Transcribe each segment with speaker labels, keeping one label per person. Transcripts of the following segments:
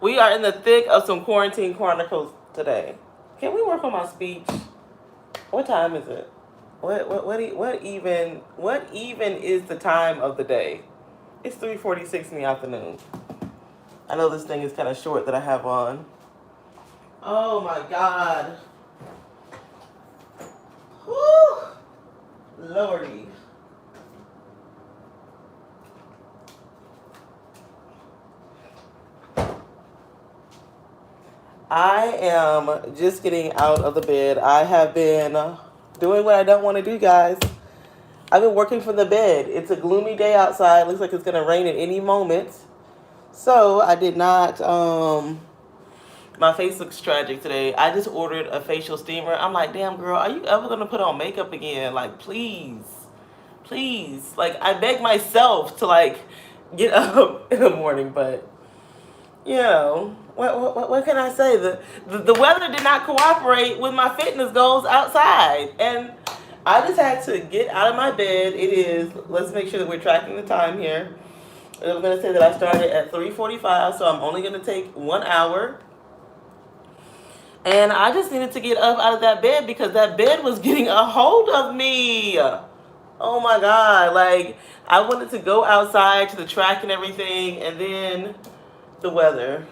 Speaker 1: We are in the thick of some quarantine chronicles today. Can we work on my speech? What time is it? What even is the time of the day? It's 3:46 in the afternoon. I know this thing is kind of short that I have on. Oh my God. Whew. Lordy. I am just getting out of the bed. I have been doing what I don't want to do, guys. I've been working from the bed. It's a gloomy day outside. Looks like it's going to rain at any moment. So I did not. My face looks tragic today. I just ordered a facial steamer. I'm like, damn, girl, are you ever going to put on makeup again? Like, please. Please. Like, I beg myself to, like, get up in the morning, but you know, what can I say? The weather did not cooperate with my fitness goals outside. And I just had to get out of my bed. It is, let's make sure that we're tracking the time here. I'm going to say that I started at 3:45, so I'm only going to take 1 hour. And I just needed to get up out of that bed because that bed was getting a hold of me. Oh my God. Like, I wanted to go outside to the track and everything, and then the weather.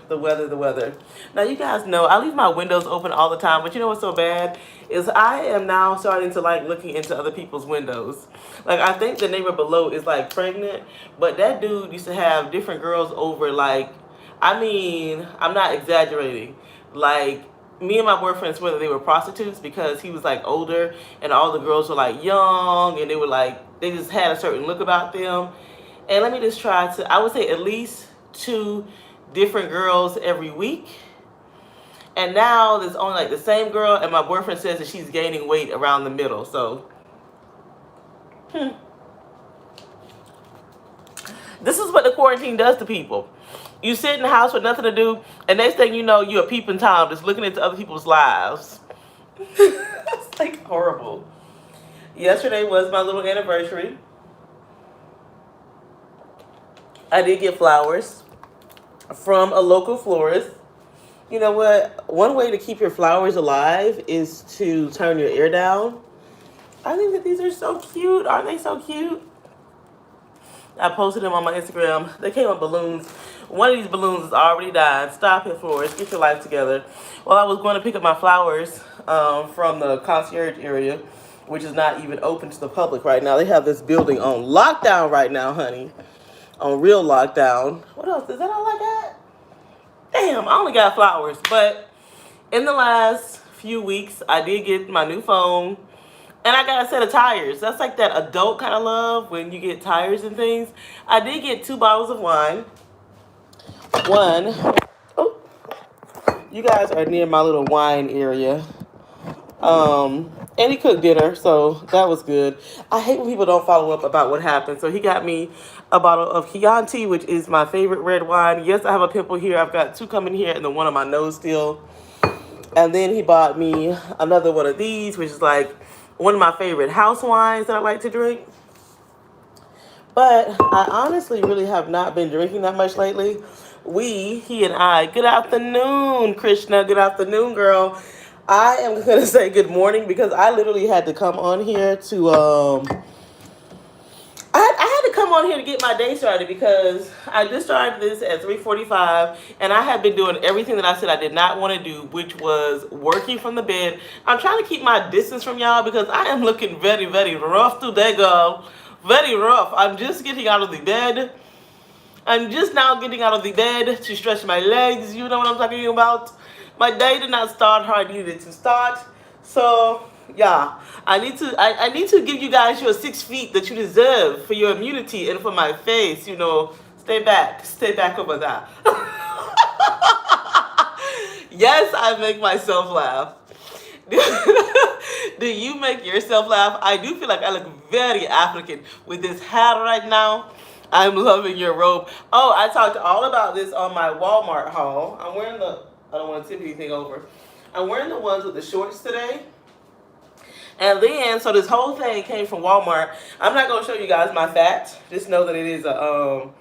Speaker 1: Now, you guys know I leave my windows open all the time, but you know what's so bad is I am now starting to like looking into other people's windows. Like, I think the neighbor below is like pregnant, but that dude used to have different girls over. Like, I mean, I'm not exaggerating. Like, me and my boyfriend swear that they were prostitutes because he was like older and all the girls were like young and they were like, they just had a certain look about them. And let me just try to, I would say at least two different girls every week. And now there's only like the same girl, and my boyfriend says that she's gaining weight around the middle. So, this is what the quarantine does to people. You sit in the house with nothing to do, and next thing you know, you're a peeping Tom just looking into other people's lives. It's like horrible. Yesterday was my little anniversary. I did get flowers from a local florist. You know what? One way to keep your flowers alive is to turn your ear down. I think that these are so cute. Aren't they so cute? I posted them on my Instagram. They came with balloons. One of these balloons is already died. Stop it, florist. Get your life together. Well, I was going to pick up my flowers from the concierge area, which is not even open to the public right now. They have this building on lockdown right now, honey. On real lockdown. What else? Is that all I got? Damn, I only got flowers. But in the last few weeks, I did get my new phone. And I got a set of tires. That's like that adult kind of love when you get tires and things. I did get 2 bottles of wine. One. Oh, you guys are near my little wine area. And he cooked dinner, so that was good. I hate when people don't follow up about what happened. So he got me a bottle of Chianti, which is my favorite red wine. Yes, I have a pimple here. I've got 2 coming here and the one on my nose still. And then he bought me another one of these, which is like one of my favorite house wines that I like to drink. But I honestly really have not been drinking that much lately. He and I, good afternoon, Krishna, good afternoon, girl. I am going to say good morning because I literally had to come on here to, I had to come on here to get my day started because I just started this at 3:45 and I have been doing everything that I said I did not want to do, which was working from the bed. I'm trying to keep my distance from y'all because I am looking very, very rough today, girl. Very rough. I'm just getting out of the bed. I'm just now getting out of the bed to stretch my legs. You know what I'm talking about? My day did not start how I needed it to start. So yeah, I need to give you guys your 6 feet that you deserve for your immunity and for my face. You know, stay back over there. Yes, I make myself laugh. Do you make yourself laugh? I do feel like I look very African with this hat right now. I'm loving your robe. Oh, I talked all about this on my Walmart haul. I'm wearing I don't want to tip anything over. I'm wearing the ones with the shorts today. And then, so this whole thing came from Walmart. I'm not going to show you guys my fat. Just know that it is a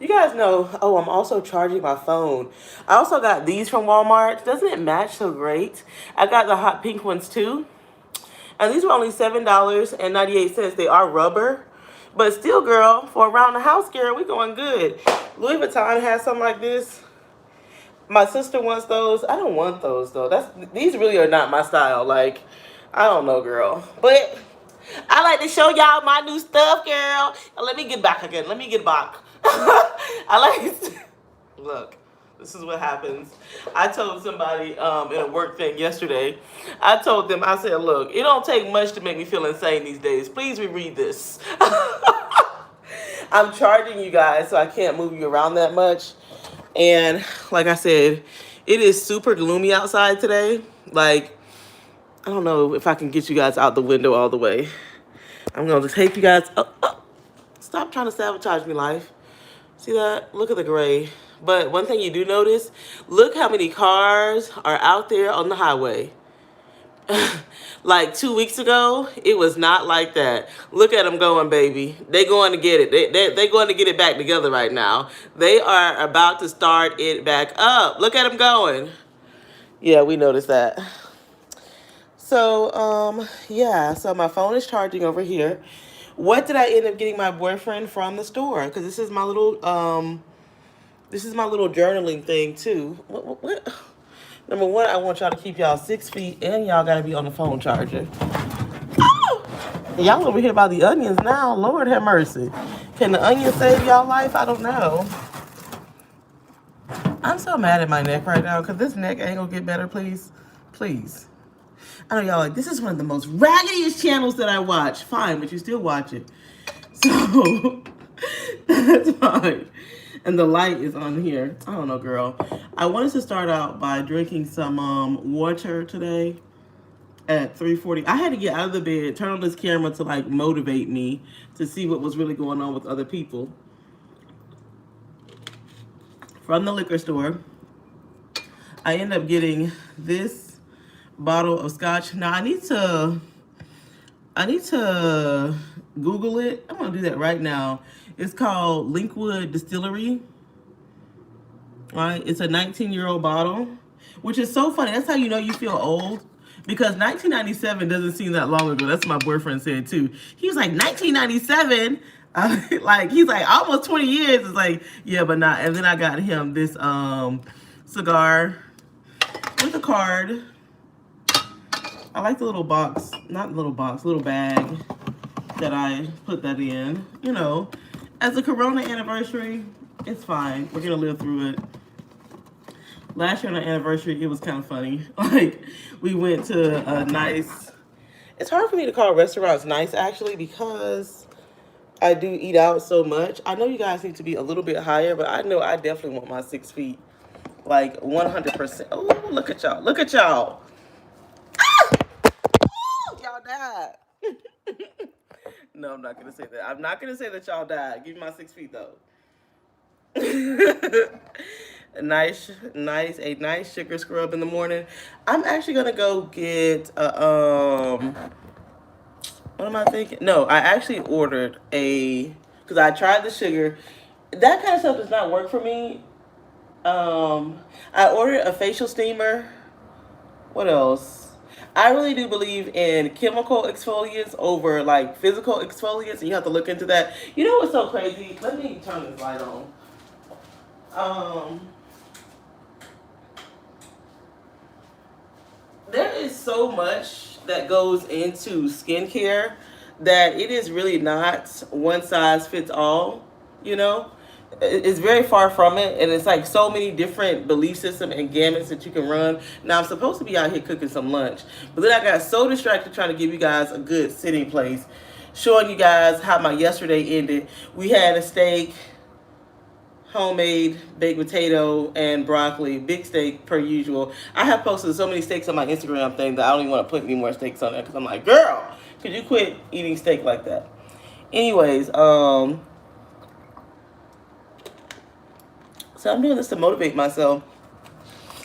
Speaker 1: You guys know, oh, I'm also charging my phone. I also got these from Walmart. Doesn't it match so great? I got the hot pink ones too. And these were only $7.98. They are rubber. But still, girl, for around the house, girl, we going good. Louis Vuitton has something like this. My sister wants those. I don't want those though. These really are not my style. Like, I don't know, girl. But I like to show y'all my new stuff, girl. Let me get back again. Let me get back. I like to, look. This is what happens. I told somebody in a work thing yesterday. I told them, I said, look, it don't take much to make me feel insane these days. Please reread this. I'm charging you guys, so I can't move you around that much. And like I said, it is super gloomy outside today. Like, I don't know if I can get you guys out the window all the way. I'm going to take you guys up. Stop trying to sabotage me, life. See that? Look at the gray. But one thing you do notice, look how many cars are out there on the highway. Like 2 weeks ago, it was not like that. Look at them going, baby. They going to get it. They going to get it back together right now. They are about to start it back up. Look at them going. Yeah, we noticed that. So, yeah. So my phone is charging over here. What did I end up getting my boyfriend from the store? Because this is my little journaling thing too. What? Number one, I want y'all to keep y'all 6 feet, and y'all gotta be on the phone charger. Oh! Y'all over here by the onions now. Lord have mercy. Can the onions save y'all life? I don't know. I'm so mad at my neck right now because this neck ain't gonna get better, please. Please. I know y'all like, this is one of the most raggediest channels that I watch. Fine, but you still watch it. So, that's fine. And the light is on here. I don't know, girl. I wanted to start out by drinking some water today at 3:40. I had to get out of the bed, turn on this camera to like motivate me to see what was really going on with other people. From the liquor store, I ended up getting this bottle of scotch. Now I need to Google it. I'm gonna do that right now. It's called Linkwood Distillery. Right? It's a 19-year-old bottle, which is so funny. That's how you know you feel old. Because 1997 doesn't seem that long ago. That's what my boyfriend said too. He was like, 1997? Like, he's like, almost 20 years. It's like, yeah, but not. And then I got him this cigar with a card. I like the little box, not little box, little bag that I put that in. You know, as a Corona anniversary, it's fine. We're gonna live through it. Last year on our anniversary, it was kind of funny. Like, we went to a nice... It's hard for me to call restaurants nice, actually, because I do eat out so much. I know you guys need to be a little bit higher, but I know I definitely want my 6 feet. Like, 100%. Oh, look at y'all. Look at y'all. Ah! Oh, y'all died. No, I'm not going to say that. I'm not going to say that y'all died. Give me my 6 feet, though. a nice sugar scrub in the morning. I'm actually gonna go get what am I thinking? No, I actually ordered because I tried the sugar. That kind of stuff does not work for me. I ordered a facial steamer. What else? I really do believe in chemical exfoliants over like physical exfoliants, and you have to look into that. You know what's so crazy? Let me turn this light on. There is so much that goes into skincare that it is really not one size fits all, you know? It's very far from it, and it's like so many different belief systems and gamuts that you can run. Now, I'm supposed to be out here cooking some lunch, but then I got so distracted trying to give you guys a good sitting place, showing you guys how my yesterday ended. We had a steak, homemade baked potato, and broccoli. Big steak per usual. I have posted so many steaks on my Instagram thing that I don't even want to put any more steaks on there because I'm like, girl, could you quit eating steak like that? Anyways, so I'm doing this to motivate myself.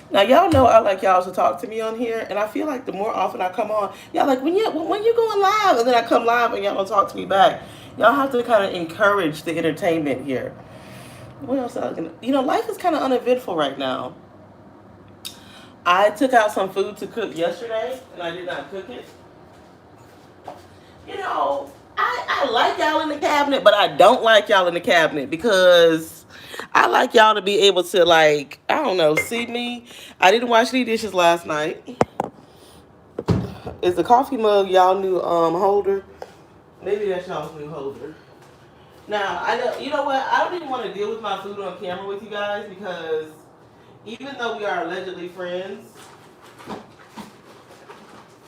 Speaker 1: Now, y'all know I like y'all to talk to me on here, and I feel like the more often I come on, y'all like, when you going live, and then I come live and y'all don't talk to me back. Y'all have to kind of encourage the entertainment here. What else? Life is kind of uneventful right now. I took out some food to cook yesterday, and I did not cook it. I like y'all in the cabinet, but I don't like y'all in the cabinet because I like y'all to be able to, like, I don't know, see me. I didn't wash any dishes last night. Is the coffee mug y'all new holder? Maybe that's y'all's new holder. Now, I know, you know what? I don't even want to deal with my food on camera with you guys because even though we are allegedly friends,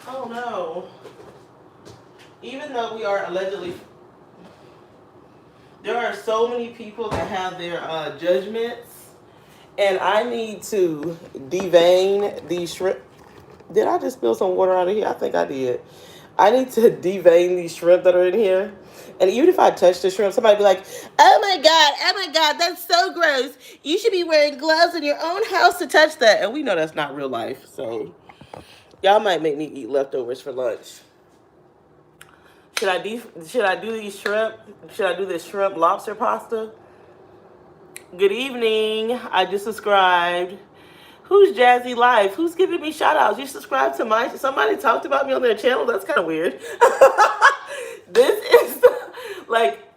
Speaker 1: oh no. Even though we are allegedly, there are so many people that have their judgments, and I need to devein these shrimp. Did I just spill some water out of here? I think I did. I need to devein these shrimp that are in here. And even if I touch the shrimp, somebody be like, oh my God, that's so gross. You should be wearing gloves in your own house to touch that. And we know that's not real life. So y'all might make me eat leftovers for lunch. Should I do these shrimp? Should I do this shrimp lobster pasta? Good evening. I just subscribed. Who's Jazzy Life? Who's giving me shout outs? You subscribe to my, somebody talked about me on their channel? That's kind of weird. This is like,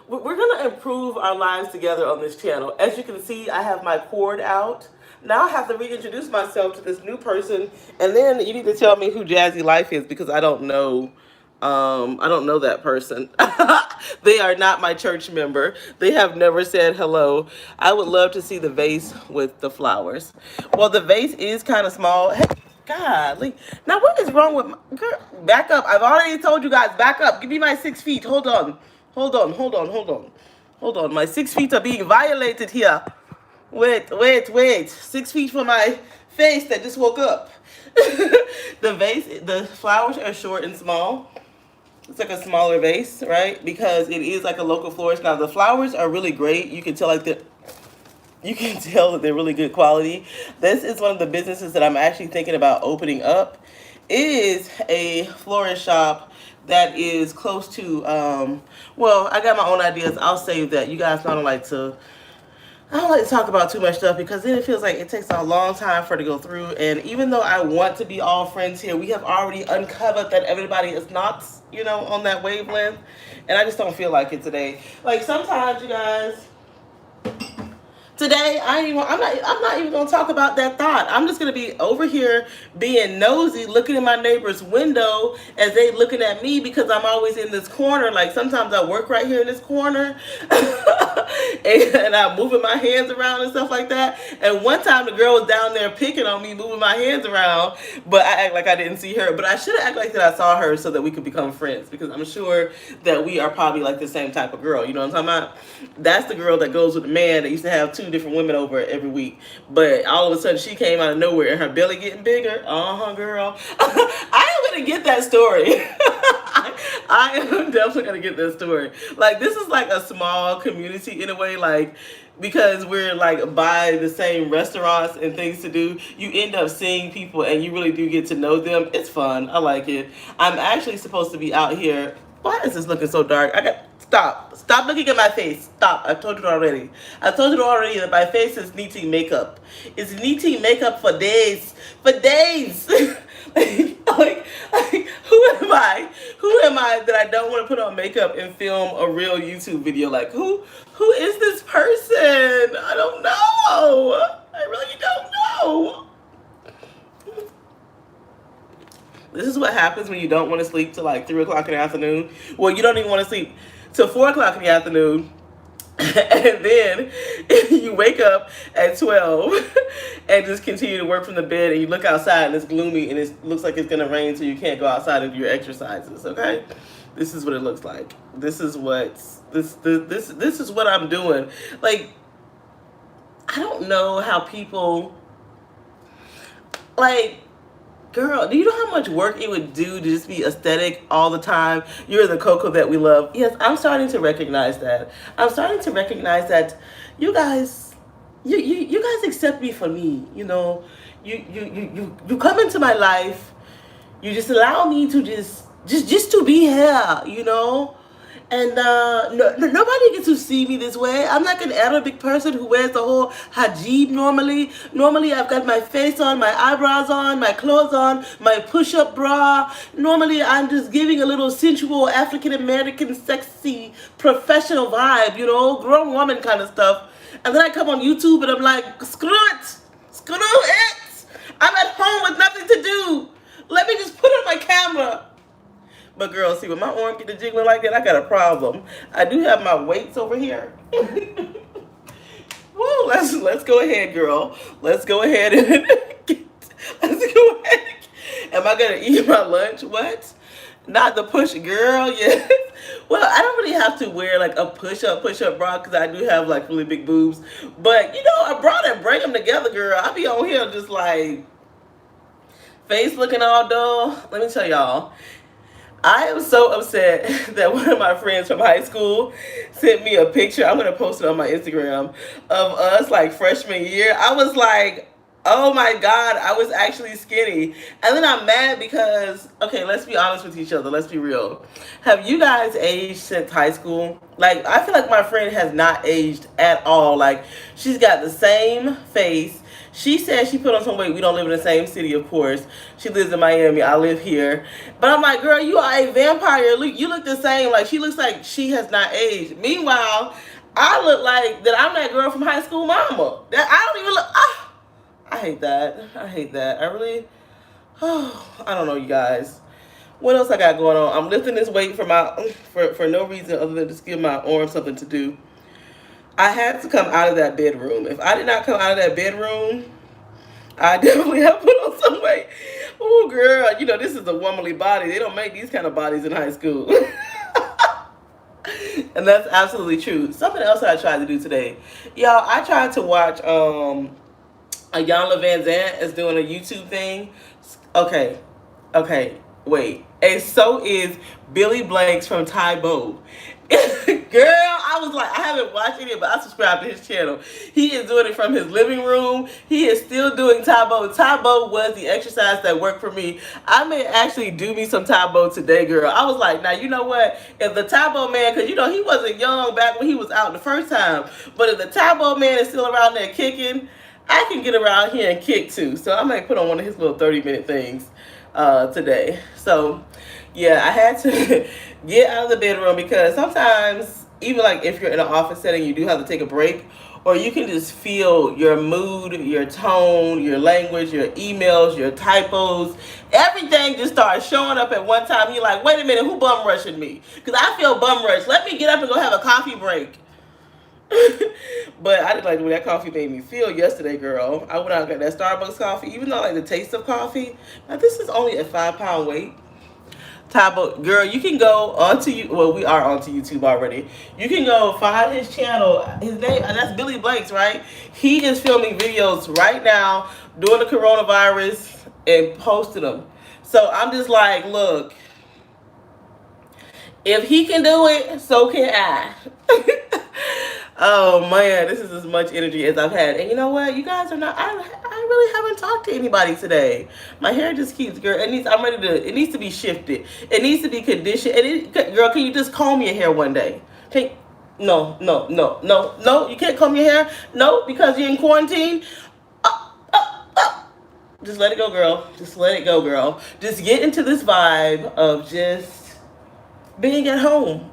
Speaker 1: we're going to improve our lives together on this channel. As you can see, I have my cord out. Now I have to reintroduce myself to this new person. And then you need to tell me who Jazzy Life is because I don't know. I don't know that person. They are not my church member. They have never said hello. I would love to see the vase with the flowers. Well, the vase is kind of small. Hey, golly. Now, what is wrong with my girl? Back up. I've already told you guys, back up. Give me my 6 feet. Hold on. Hold on. Hold on. Hold on. Hold on. My 6 feet are being violated here. Wait. 6 feet from my face that just woke up. The flowers are short and small. It's like a smaller vase, right? Because it is like a local florist. Now the flowers are really great. You can tell you can tell that they're really good quality. This is one of the businesses that I'm actually thinking about opening up. It is a florist shop that is close to well, I got my own ideas. I'll save that. You guys know I don't like to talk about too much stuff because then it feels like it takes a long time for it to go through. And even though I want to be all friends here, we have already uncovered that everybody is not, on that wavelength. And I just don't feel like it today. Like sometimes, you guys, today I'm not even gonna talk about that thought. I'm just gonna be over here being nosy, looking in my neighbor's window as they looking at me because I'm always in this corner. Like sometimes I work right here in this corner, and I'm moving my hands around and stuff like that. And one time the girl was down there picking on me, moving my hands around, but I act like I didn't see her. But I should have acted like that I saw her so that we could become friends because I'm sure that we are probably like the same type of girl. You know what I'm talking about? That's the girl that goes with the man that used to have 2 different women over every week, but all of a sudden she came out of nowhere and her belly getting bigger. Girl. I am gonna get that story. I am definitely gonna get that story. Like this is like a small community in a way, like because we're like by the same restaurants and things to do, you end up seeing people and you really do get to know them. It's fun. I like it. I'm actually supposed to be out here. Why is this looking so dark? Stop looking at my face. Stop. I told you already that my face is needing makeup. It's needing makeup for days. like, who am I that I don't want to put on makeup and film a real YouTube video? Like who is this person? I don't know. I really don't know. This is what happens when you don't want to sleep till like 3 o'clock in the afternoon. Well, you don't even want to sleep till 4 o'clock in the afternoon. And then you wake up at 12 and just continue to work from the bed, and you look outside and it's gloomy and it looks like it's going to rain, so you can't go outside and do your exercises, okay? This is what it looks like. This is what I'm doing. Like, I don't know how people, like, girl, do you know how much work it would do to just be aesthetic all the time? You're the Coco that we love. Yes, I'm starting to recognize that. I'm starting to recognize that you guys, you guys accept me for me. You come into my life. You just allow me to just to be here. And nobody gets to see me this way. I'm like an Arabic person who wears the whole hijab normally. Normally, I've got my face on, my eyebrows on, my clothes on, my push-up bra. Normally, I'm just giving a little sensual African American, sexy, professional vibe, you know, grown woman kind of stuff. And then I come on YouTube and I'm like, screw it, screw it. I'm at home with nothing to do. Let me just put on my camera. But girl, see, when my arm get to jiggling like that, I got a problem. I do have my weights over here. Woo, let's go ahead, girl. Let's go ahead and let's go ahead. Am I gonna eat my lunch? What? Not the push, girl. Yes. Well, I don't really have to wear like a push-up bra because I do have like really big boobs. But you know, a bra that bring them together, girl. I be on here just like face looking all dull. Let me tell y'all. I am so upset that one of my friends from high school sent me a picture. I'm going to post it on my Instagram of us like freshman year. I was like, oh my God, I was actually skinny. And then I'm mad because, okay, let's be honest with each other. Let's be real. Have you guys aged since high school? Like, I feel like my friend has not aged at all. Like, she's got the same face. She said she put on some weight. We don't live in the same city, of course. She lives in Miami. I live here. But I'm like, girl, you are a vampire. You look the same. Like, she looks like she has not aged. Meanwhile, I look like that I'm that girl from high school mama. That I don't even look. I hate that. I hate that. I really, I don't know, you guys. What else I got going on? I'm lifting this weight for no reason other than just give my arm something to do. I had to come out of that bedroom. If I did not come out of that bedroom, I definitely have put on some weight. Oh, girl, you know, this is a womanly body. They don't make these kind of bodies in high school. And that's absolutely true. Something else I tried to do today. Y'all, I tried to watch Iyanla Vanzant is doing a YouTube thing. Okay, wait. And so is Billy Blanks from Tae Bo. Girl, I was like, I haven't watched it, but I subscribed to his channel. He is doing it from his living room. He is still doing Tae Bo. Tae Bo was the exercise that worked for me. I may actually do me some Tae Bo today, girl. I was like, now you know what? If the Tae Bo man, because you know he wasn't young back when he was out the first time, but if the Tae Bo man is still around there kicking, I can get around here and kick too. So I might put on one of his little 30-minute things today. So yeah, I had to get out of the bedroom because sometimes, even like if you're in an office setting, you do have to take a break, or you can just feel your mood, your tone, your language, your emails, your typos, everything just starts showing up at one time. You're like, wait a minute, who bum rushing me? Because I feel bum rushed. Let me get up and go have a coffee break. But I didn't like the way that coffee made me feel yesterday, girl. I went out and got that Starbucks coffee, even though I like the taste of coffee. Now, this is only a 5-pound weight. Tae Bo, girl, you can go onto you. Well, we are onto YouTube already. You can go find his channel. His name, that's Billy Blanks, right? He is filming videos right now during the coronavirus and posting them. So I'm just like, look, if he can do it, so can I. Oh man, this is as much energy as I've had. And you know what? You guys are not. I really haven't talked to anybody today. My hair just keeps, girl. I'm ready to. It needs to be shifted. It needs to be conditioned. Girl, can you just comb your hair one day? No. You can't comb your hair. No, because you're in quarantine. Just let it go, girl. Just let it go, girl. Just get into this vibe of just being at home.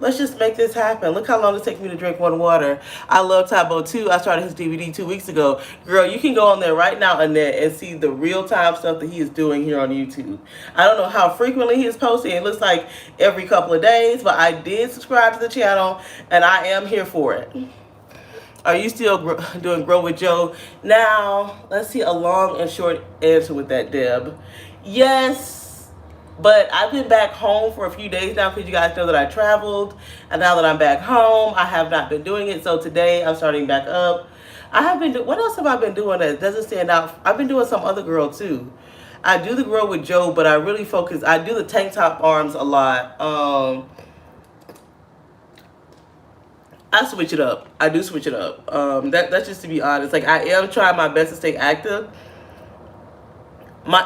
Speaker 1: Let's just make this happen. Look how long it takes me to drink one water. I love Tae Bo too. I started his DVD 2 weeks ago. Girl, you can go on there right now, Annette, and see the real-time stuff that he is doing here on YouTube. I don't know how frequently he is posting. It looks like every couple of days, but I did subscribe to the channel, and I am here for it. Are you still doing Grow with Joe? Now, let's see a long and short answer with that, Deb. Yes. But I've been back home for a few days now because you guys know that I traveled. And now that I'm back home, I have not been doing it. So today I'm starting back up. I have been what else have I been doing that doesn't stand out? I've been doing some other girl too. I do the Grow with Joe, but I really focus. I do the tank top arms a lot. I switch it up. I do switch it up. That's just to be honest. Like I am trying my best to stay active.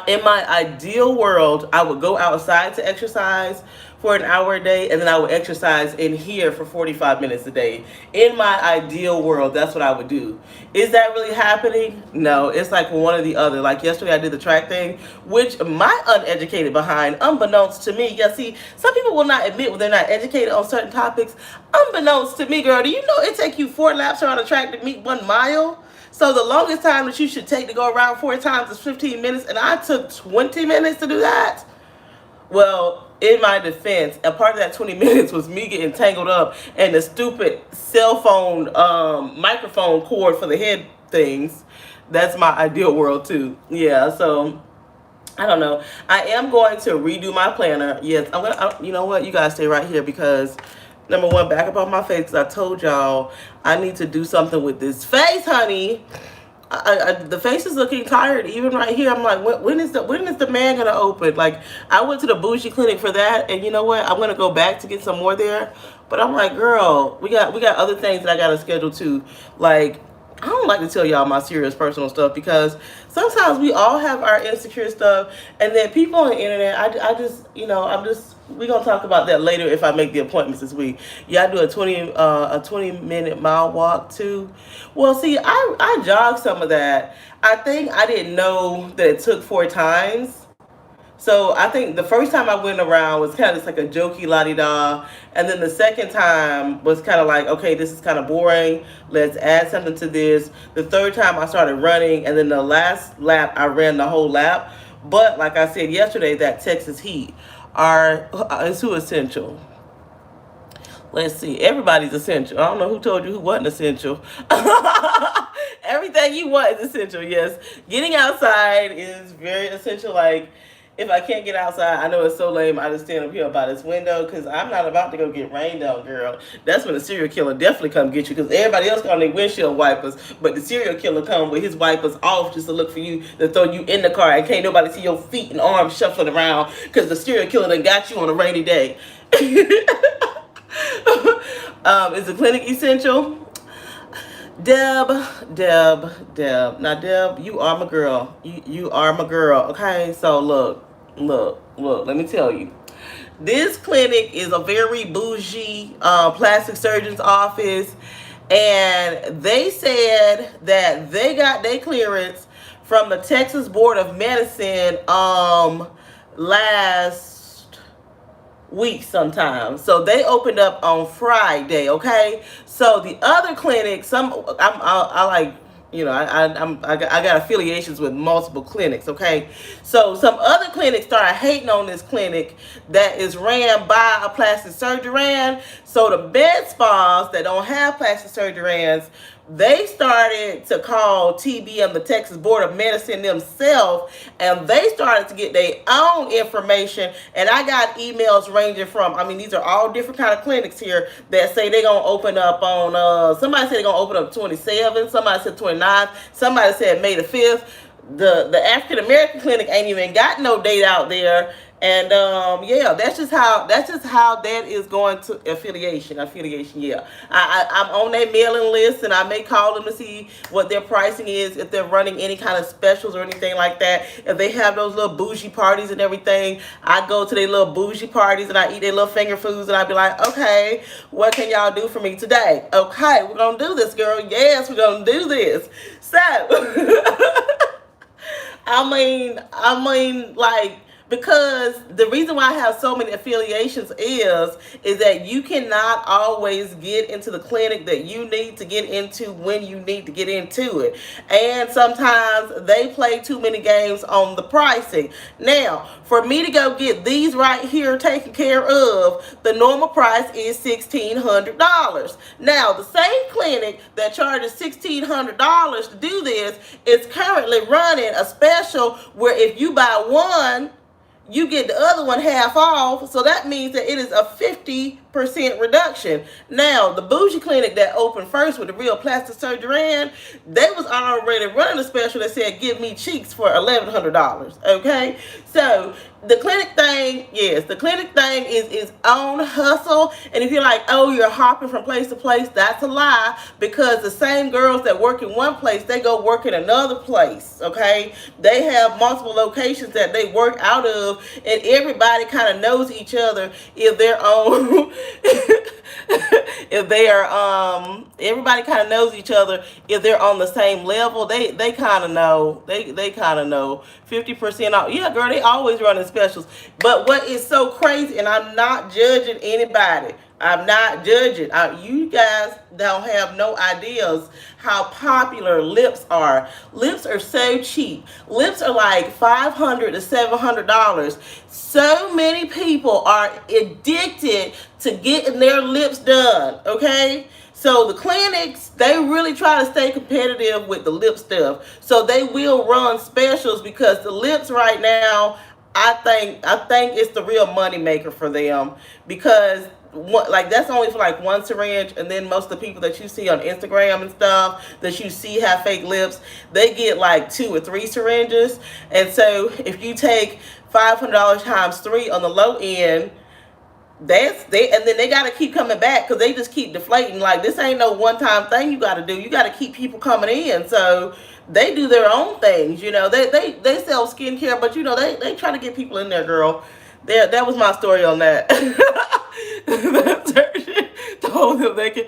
Speaker 1: In my ideal world, I would go outside to exercise for an hour a day, and then I would exercise in here for 45 minutes a day. In my ideal world, that's what I would do. Is that really happening? No, it's like one or the other. Like yesterday, I did the track thing, which my uneducated behind, unbeknownst to me, yeah, see, some people will not admit when they're not educated on certain topics. Unbeknownst to me, girl, do you know it take you 4 laps around the track to meet 1 mile? So the longest time that you should take to go around 4 times is 15 minutes, and I took 20 minutes to do that. Well, in my defense, a part of that 20 minutes was me getting tangled up and the stupid cell phone microphone cord for the head things. That's my ideal world too. Yeah, so I don't know. I am going to redo my planner. Yes, I'm gonna. You know what? You guys stay right here because number one, back up on my face. Cause I told y'all I need to do something with this face, honey. The face is looking tired even right here. I'm like, when is the man gonna open? Like, I went to the bougie clinic for that, and you know what? I'm gonna go back to get some more there. But I'm like, girl, we got other things that I gotta schedule too. Like, I don't like to tell y'all my serious personal stuff because sometimes we all have our insecure stuff, and then people on the internet. I just, we're gonna talk about that later if I make the appointments this week. Yeah, I do a 20-minute mile walk too. Well, see, I jogged some of that. I think I didn't know that it took 4 times. So I think the first time I went around was kind of just like a jokey la-di-da. And then the second time was kind of like, okay, this is kind of boring. Let's add something to this. The third time I started running. And then the last lap, I ran the whole lap. But like I said yesterday, that Texas heat is too essential. Let's see. Everybody's essential. I don't know who told you who wasn't essential. Everything you want is essential, yes. Getting outside is very essential. Like, if I can't get outside, I know it's so lame. I just stand up here by this window because I'm not about to go get rained on, girl. That's when the serial killer definitely come get you because everybody else got on their windshield wipers, but the serial killer come with his wipers off just to look for you, to throw you in the car, and can't nobody see your feet and arms shuffling around because the serial killer done got you on a rainy day. Is the clinic essential? Deb. Now, Deb, you are my girl. You are my girl. Okay, so look. Let me tell you. This clinic is a very bougie plastic surgeon's office, and they said that they got their clearance from the Texas Board of Medicine last week sometime. So they opened up on Friday, okay? So the other clinic, I got affiliations with multiple clinics, okay? So some other clinics started hating on this clinic that is ran by a plastic surgeon. So the med spas that don't have plastic surgeons, they started to call TBM, the Texas Board of Medicine themselves, and they started to get their own information. And I got emails ranging from, these are all different kind of clinics here that say they're going to open up on, somebody said they're going to open up 27, somebody said 29, somebody said May the 5th. The African American clinic ain't even got no date out there. And that's just how that is going to affiliation. Yeah, I'm on their mailing list, and I may call them to see what their pricing is, if they're running any kind of specials or anything like that. If they have those little bougie parties and everything, I go to their little bougie parties and I eat their little finger foods, and I be like, okay, what can y'all do for me today? Okay, we're gonna do this, girl. Yes, we're gonna do this. So, like. Because the reason why I have so many affiliations is that you cannot always get into the clinic that you need to get into when you need to get into it. And sometimes they play too many games on the pricing. Now, for me to go get these right here taken care of, the normal price is $1,600. Now, the same clinic that charges $1,600 to do this is currently running a special where if you buy one, you get the other one half off. So that means that it is a 50% reduction. Now, the bougie clinic that opened first with the real plastic surgery, they was already running a special that said, give me cheeks for $1,100. Okay? So the clinic thing, yes, the clinic thing is on hustle. And if you're like, oh, you're hopping from place to place, that's a lie, because the same girls that work in one place, they go work in another place. Okay? They have multiple locations that they work out of, and everybody kind of knows each other if they're on if they are everybody kind of knows each other if they're on the same level. They kind of know, they kind of know 50% off. Yeah, girl, they always running specials. But what is so crazy, and I'm not judging anybody, I'm not judging. You guys don't have no ideas how popular lips are. Lips are so cheap. Lips are like $500 to $700. So many people are addicted to getting their lips done. Okay. So the clinics, they really try to stay competitive with the lip stuff. So they will run specials, because the lips right now, I think it's the real money maker for them, because like that's only for like one syringe, and then most of the people that you see on Instagram and stuff that you see have fake lips, they get like 2 or 3 syringes. And so if you take $500 times 3 on the low end, and then they got to keep coming back, because they just keep deflating. Like, this ain't no one time thing you got to do. You got to keep people coming in. So they do their own things. They sell skincare, but they try to get people in there, girl. That was my story on that. The surgeon told them they could.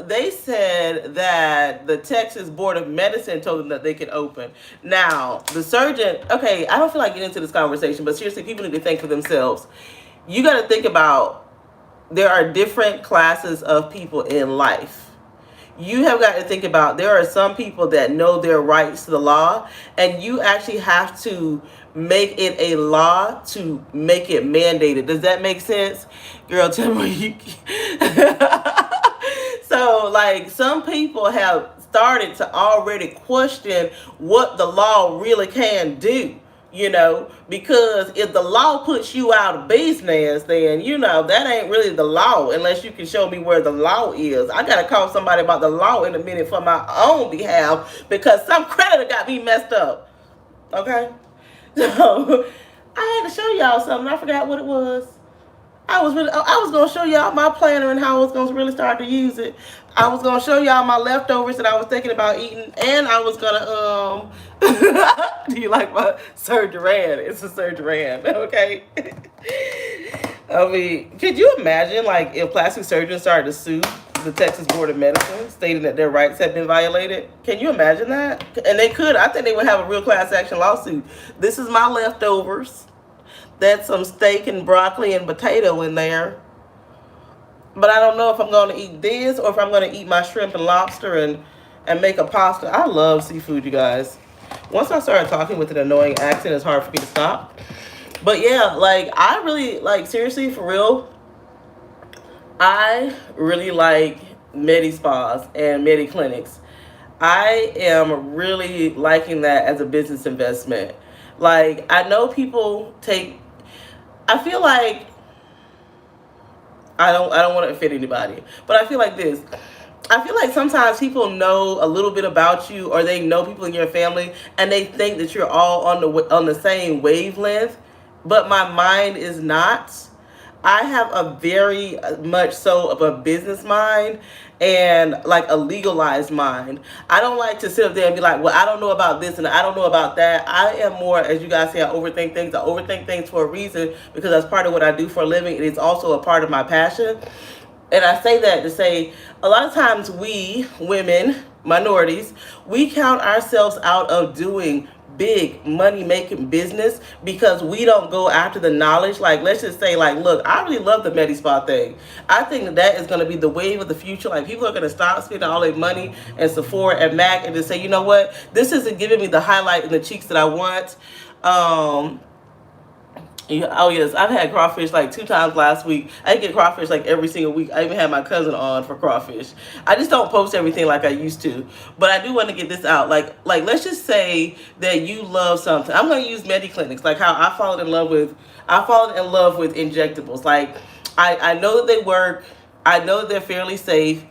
Speaker 1: They said that the Texas Board of Medicine told them that they could open. Now, the surgeon, okay, I don't feel like getting into this conversation, but seriously, people need to think for themselves. You got to think about, there are different classes of people in life. You have got to think about, there are some people that know their rights to the law, and you actually have to make it a law to make it mandated. Does that make sense? Girl, tell me you So, like, some people have started to already question what the law really can do. Because if the law puts you out of business, then, that ain't really the law, unless you can show me where the law is. I got to call somebody about the law in a minute for my own behalf, because some creditor got me messed up. Okay? So, I had to show y'all something. I forgot what it was. I was going to show y'all my planner and how I was going to really start to use it. I was going to show y'all my leftovers that I was thinking about eating, and I was going to, do you like my Sir Duran? It's a Sir Duran, okay? I mean, could you imagine, like, if plastic surgeons started to sue the Texas Board of Medicine, stating that their rights had been violated? Can you imagine that? And they could. I think they would have a real class action lawsuit. This is my leftovers. That's some steak and broccoli and potato in there. But I don't know if I'm going to eat this, or if I'm going to eat my shrimp and lobster and make a pasta. I love seafood, you guys. Once I started talking with an annoying accent, it's hard for me to stop. But yeah, like, I really, like, seriously, for real, I really like Medi Spas and Medi Clinics. I am really liking that as a business investment. Like, I know people I feel like, I don't want to offend anybody, but I feel like this. I feel like sometimes people know a little bit about you, or they know people in your family, and they think that you're all on the same wavelength, but my mind is not. I have a very much so of a business mind, and like a legalized mind. I don't like to sit up there and be like, well, I don't know about this and I don't know about that. I am more, as you guys say, I overthink things. I overthink things for a reason, because that's part of what I do for a living. It is also a part of my passion. And I say that to say, a lot of times we, women, minorities, we count ourselves out of doing big money making business because we don't go after the knowledge. Like, let's just say, like, look, I really love the Medi Spa thing. I think that is going to be the wave of the future. Like, people are going to stop spending all their money in Sephora and MAC and just say, you know what, this isn't giving me the highlight in the cheeks that I want. Yeah, oh yes, I've had crawfish like 2 times last week. I get crawfish like every single week. I even had my cousin on for crawfish. I just don't post everything like I used to, but I do want to get this out. Like let's just say that you love something. I'm going to use MediClinics, like how I fallen in love with injectables. Like I know that they work. I know that they're fairly safe.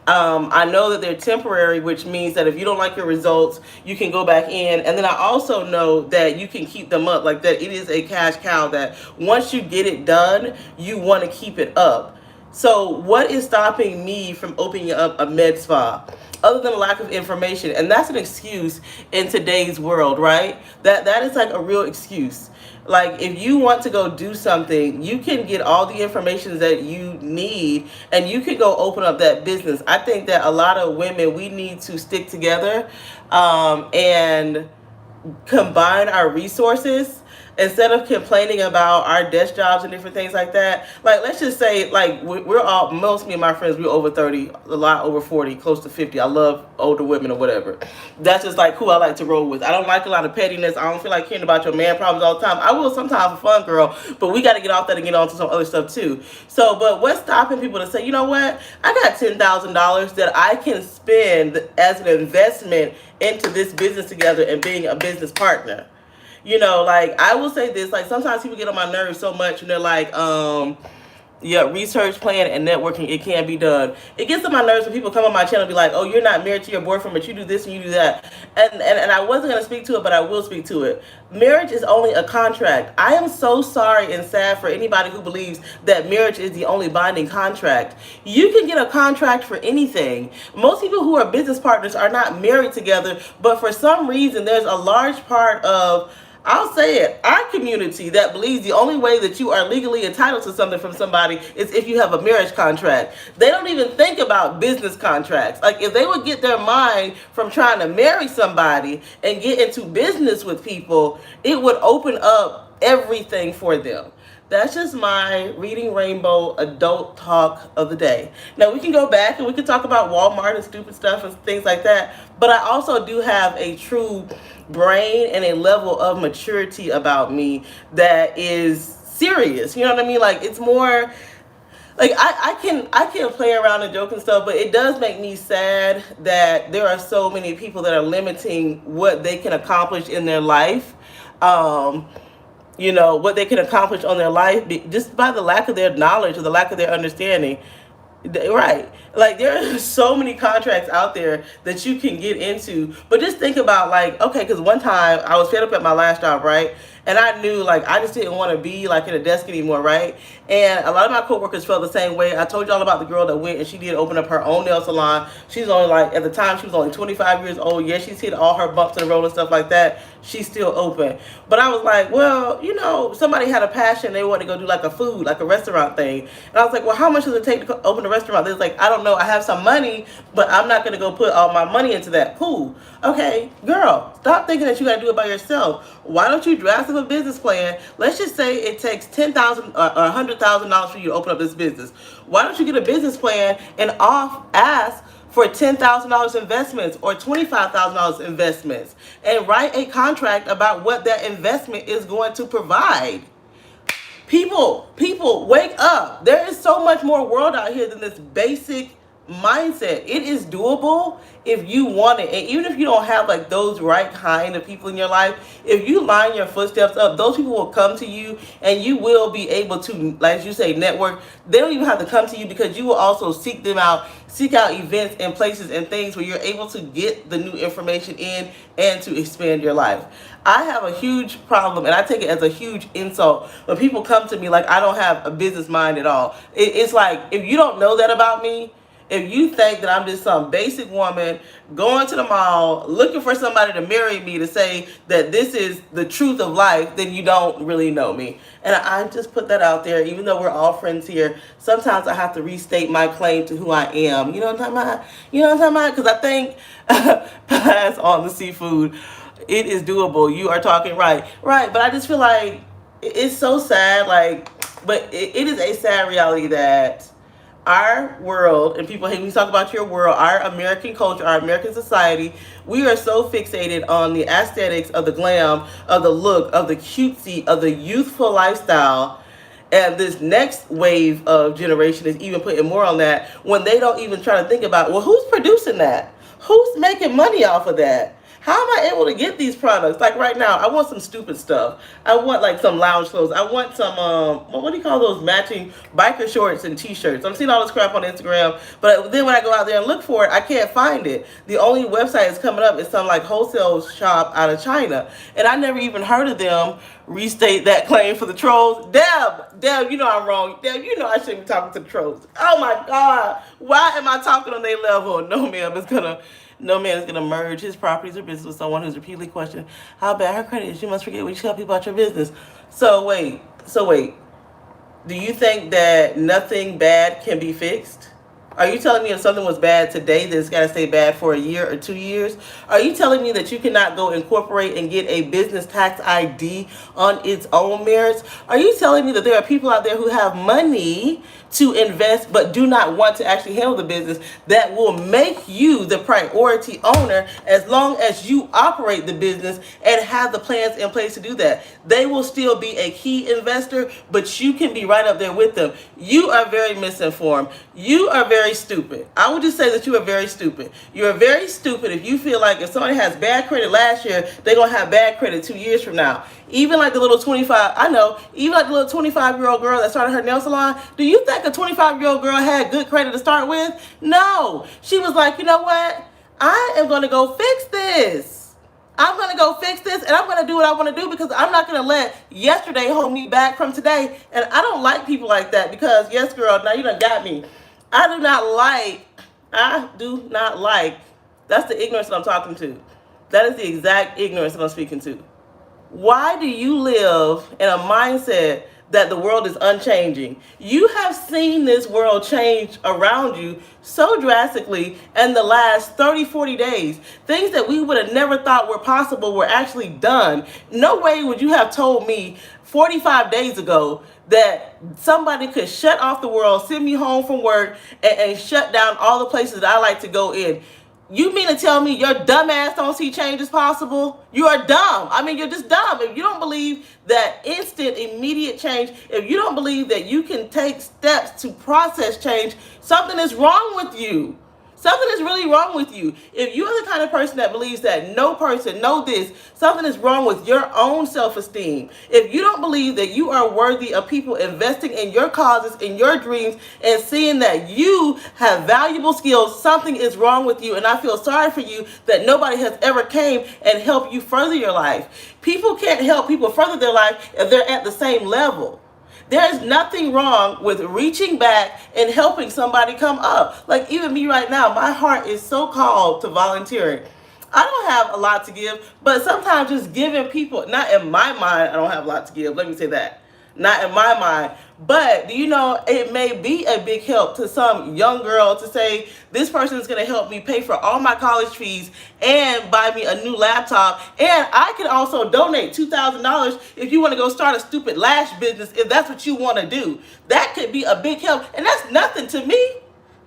Speaker 1: I know that they're temporary, which means that if you don't like your results, you can go back in. And then I also know that you can keep them up, like that it is a cash cow that once you get it done, you want to keep it up. So what is stopping me from opening up a med spa? Other than lack of information, and that's an excuse in today's world, right? That is like a real excuse. Like if you want to go do something, you can get all the information that you need and you can go open up that business. I think that a lot of women, we need to stick together, and combine our resources instead of complaining about our desk jobs and different things like that. Like let's just say like we're all, most me and my friends, we're over 30, a lot over 40, close to 50. I love older women or whatever. That's just like who I like to roll with. I don't like a lot of pettiness. I don't feel like hearing about your man problems all the time. I will sometimes for fun, girl, but we got to get off that and get on to some other stuff too. So but what's stopping people to say, you know what, I got $10,000 that I can spend as an investment into this business together and being a business partner? You know, like I will say this, like sometimes people get on my nerves so much and they're like, yeah, research, plan, and networking, it can be done. It gets on my nerves when people come on my channel and be like, oh, you're not married to your boyfriend, but you do this and you do that. And I wasn't going to speak to it, but I will speak to it. Marriage is only a contract. I am so sorry and sad for anybody who believes that marriage is the only binding contract. You can get a contract for anything. Most people who are business partners are not married together, but for some reason, there's a large part of, I'll say it, our community that believes the only way that you are legally entitled to something from somebody is if you have a marriage contract. They don't even think about business contracts. Like if they would get their mind from trying to marry somebody and get into business with people, it would open up everything for them. That's just my Reading Rainbow adult talk of the day. Now we can go back and we can talk about Walmart and stupid stuff and things like that, but I also do have a true brain and a level of maturity about me that is serious. You know what I mean? Like it's more like I can play around and joke and stuff, but it does make me sad that there are so many people that are limiting what they can accomplish in their life. You know, what they can accomplish on their life just by the lack of their knowledge or the lack of their understanding. Right. Like there are so many contracts out there that you can get into. But just think about like, okay, because one time I was fed up at my last job, right? And I knew like I just didn't want to be like in a desk anymore, right? And a lot of my coworkers felt the same way. I told y'all about the girl that went and she did open up her own nail salon. She's only like, at the time she was only 25 years old. Yeah, she's hit all her bumps in the road and stuff like that. She's still open. But I was like, well, you know, somebody had a passion. They wanted to go do like a food, like a restaurant thing. And I was like, well, how much does it take to open a restaurant? They was like, I don't know. I have some money, but I'm not going to go put all my money into that. Cool. Okay, girl, stop thinking that you got to do it by yourself. Why don't you draft up a business plan? Let's just say it takes $10,000 or $100,000 for you to open up this business. Why don't you get a business plan and ask for $10,000 investments or $25,000 investments and write a contract about what that investment is going to provide? People, wake up. There is so much more world out here than this basic mindset. It is doable if you want it. And even if you don't have like those right kind of people in your life, if you line your footsteps up, those people will come to you and you will be able to, like you say, network. They don't even have to come to you because you will also seek them out, seek out events and places and things where you're able to get the new information in and to expand your life. I have a huge problem, and I take it as a huge insult when people come to me like I don't have a business mind at all. It's like, if you don't know that about me, if you think that I'm just some basic woman going to the mall looking for somebody to marry me to say that this is the truth of life, then you don't really know me. And I just put that out there. Even though we're all friends here, sometimes I have to restate my claim to who I am. You know what I'm talking about? You know what I'm talking about? Because I think pass on the seafood. It is doable. You are talking right. Right. But I just feel like it's so sad. Like, but it is a sad reality that our world, and people hate when you talk about your world, our American culture, our American society, we are so fixated on the aesthetics of the glam, of the look, of the cutesy, of the youthful lifestyle. And this next wave of generation is even putting more on that when they don't even try to think about, well, who's producing that? Who's making money off of that? How am I able to get these products? Like right now, I want some stupid stuff. I want like some lounge clothes. I want some what do you call those matching biker shorts and t-shirts? I'm seeing all this crap on Instagram, but then when I go out there and look for it, I can't find it. The only website that's coming up is some like wholesale shop out of China, and I never even heard of them restate that claim for the trolls. Deb, you know I'm wrong. Deb, you know I shouldn't be talking to the trolls. Oh my God, why am I talking on their level? No man is gonna merge his properties or business with someone who's repeatedly questioned how bad her credit is. You must forget when you tell people about your business. So wait. Do you think that nothing bad can be fixed? Are you telling me if something was bad today that it's got to stay bad for a year or 2 years? Are you telling me that you cannot go incorporate and get a business tax ID on its own merits? Are you telling me that there are people out there who have money to invest but do not want to actually handle the business that will make you the priority owner as long as you operate the business and have the plans in place to do that? They will still be a key investor, but you can be right up there with them. You are very misinformed. You are very stupid. I would just say that you are very stupid. You are very stupid if you feel like if somebody has bad credit last year, they're going to have bad credit 2 years from now. Even like the little 25-year-old girl that started her nail salon, do you think a 25-year-old girl had good credit to start with? No. She was like, you know what? I am going to go fix this. I'm going to go fix this, and I'm going to do what I want to do because I'm not going to let yesterday hold me back from today. And I don't like people like that because, yes, girl, now you done got me. I do not like, that's the ignorance that I'm talking to. That is the exact ignorance that I'm speaking to. Why do you live in a mindset that the world is unchanging? You have seen this world change around you so drastically in the last 30, 40 days. Things that we would have never thought were possible were actually done. No way would you have told me 45 days ago that somebody could shut off the world, send me home from work, and shut down all the places that I like to go in. You mean to tell me your dumb ass don't see change as possible? You are dumb. I mean, you're just dumb. If you don't believe that instant, immediate change, if you don't believe that you can take steps to process change, something is wrong with you. Something is really wrong with you. If you're the kind of person that believes that no person know this, something is wrong with your own self-esteem. If you don't believe that you are worthy of people investing in your causes, in your dreams, and seeing that you have valuable skills, something is wrong with you. And I feel sorry for you that nobody has ever came and helped you further your life. People can't help people further their life if they're at the same level. There is nothing wrong with reaching back and helping somebody come up. Like even me right now, my heart is so called to volunteering. I don't have a lot to give, but sometimes just giving people, not in my mind, I don't have a lot to give. Let me say that. Not in my mind. But do you know, it may be a big help to some young girl to say, this person is going to help me pay for all my college fees and buy me a new laptop. And I can also donate $2,000 if you want to go start a stupid lash business, if that's what you want to do. That could be a big help. And that's nothing to me.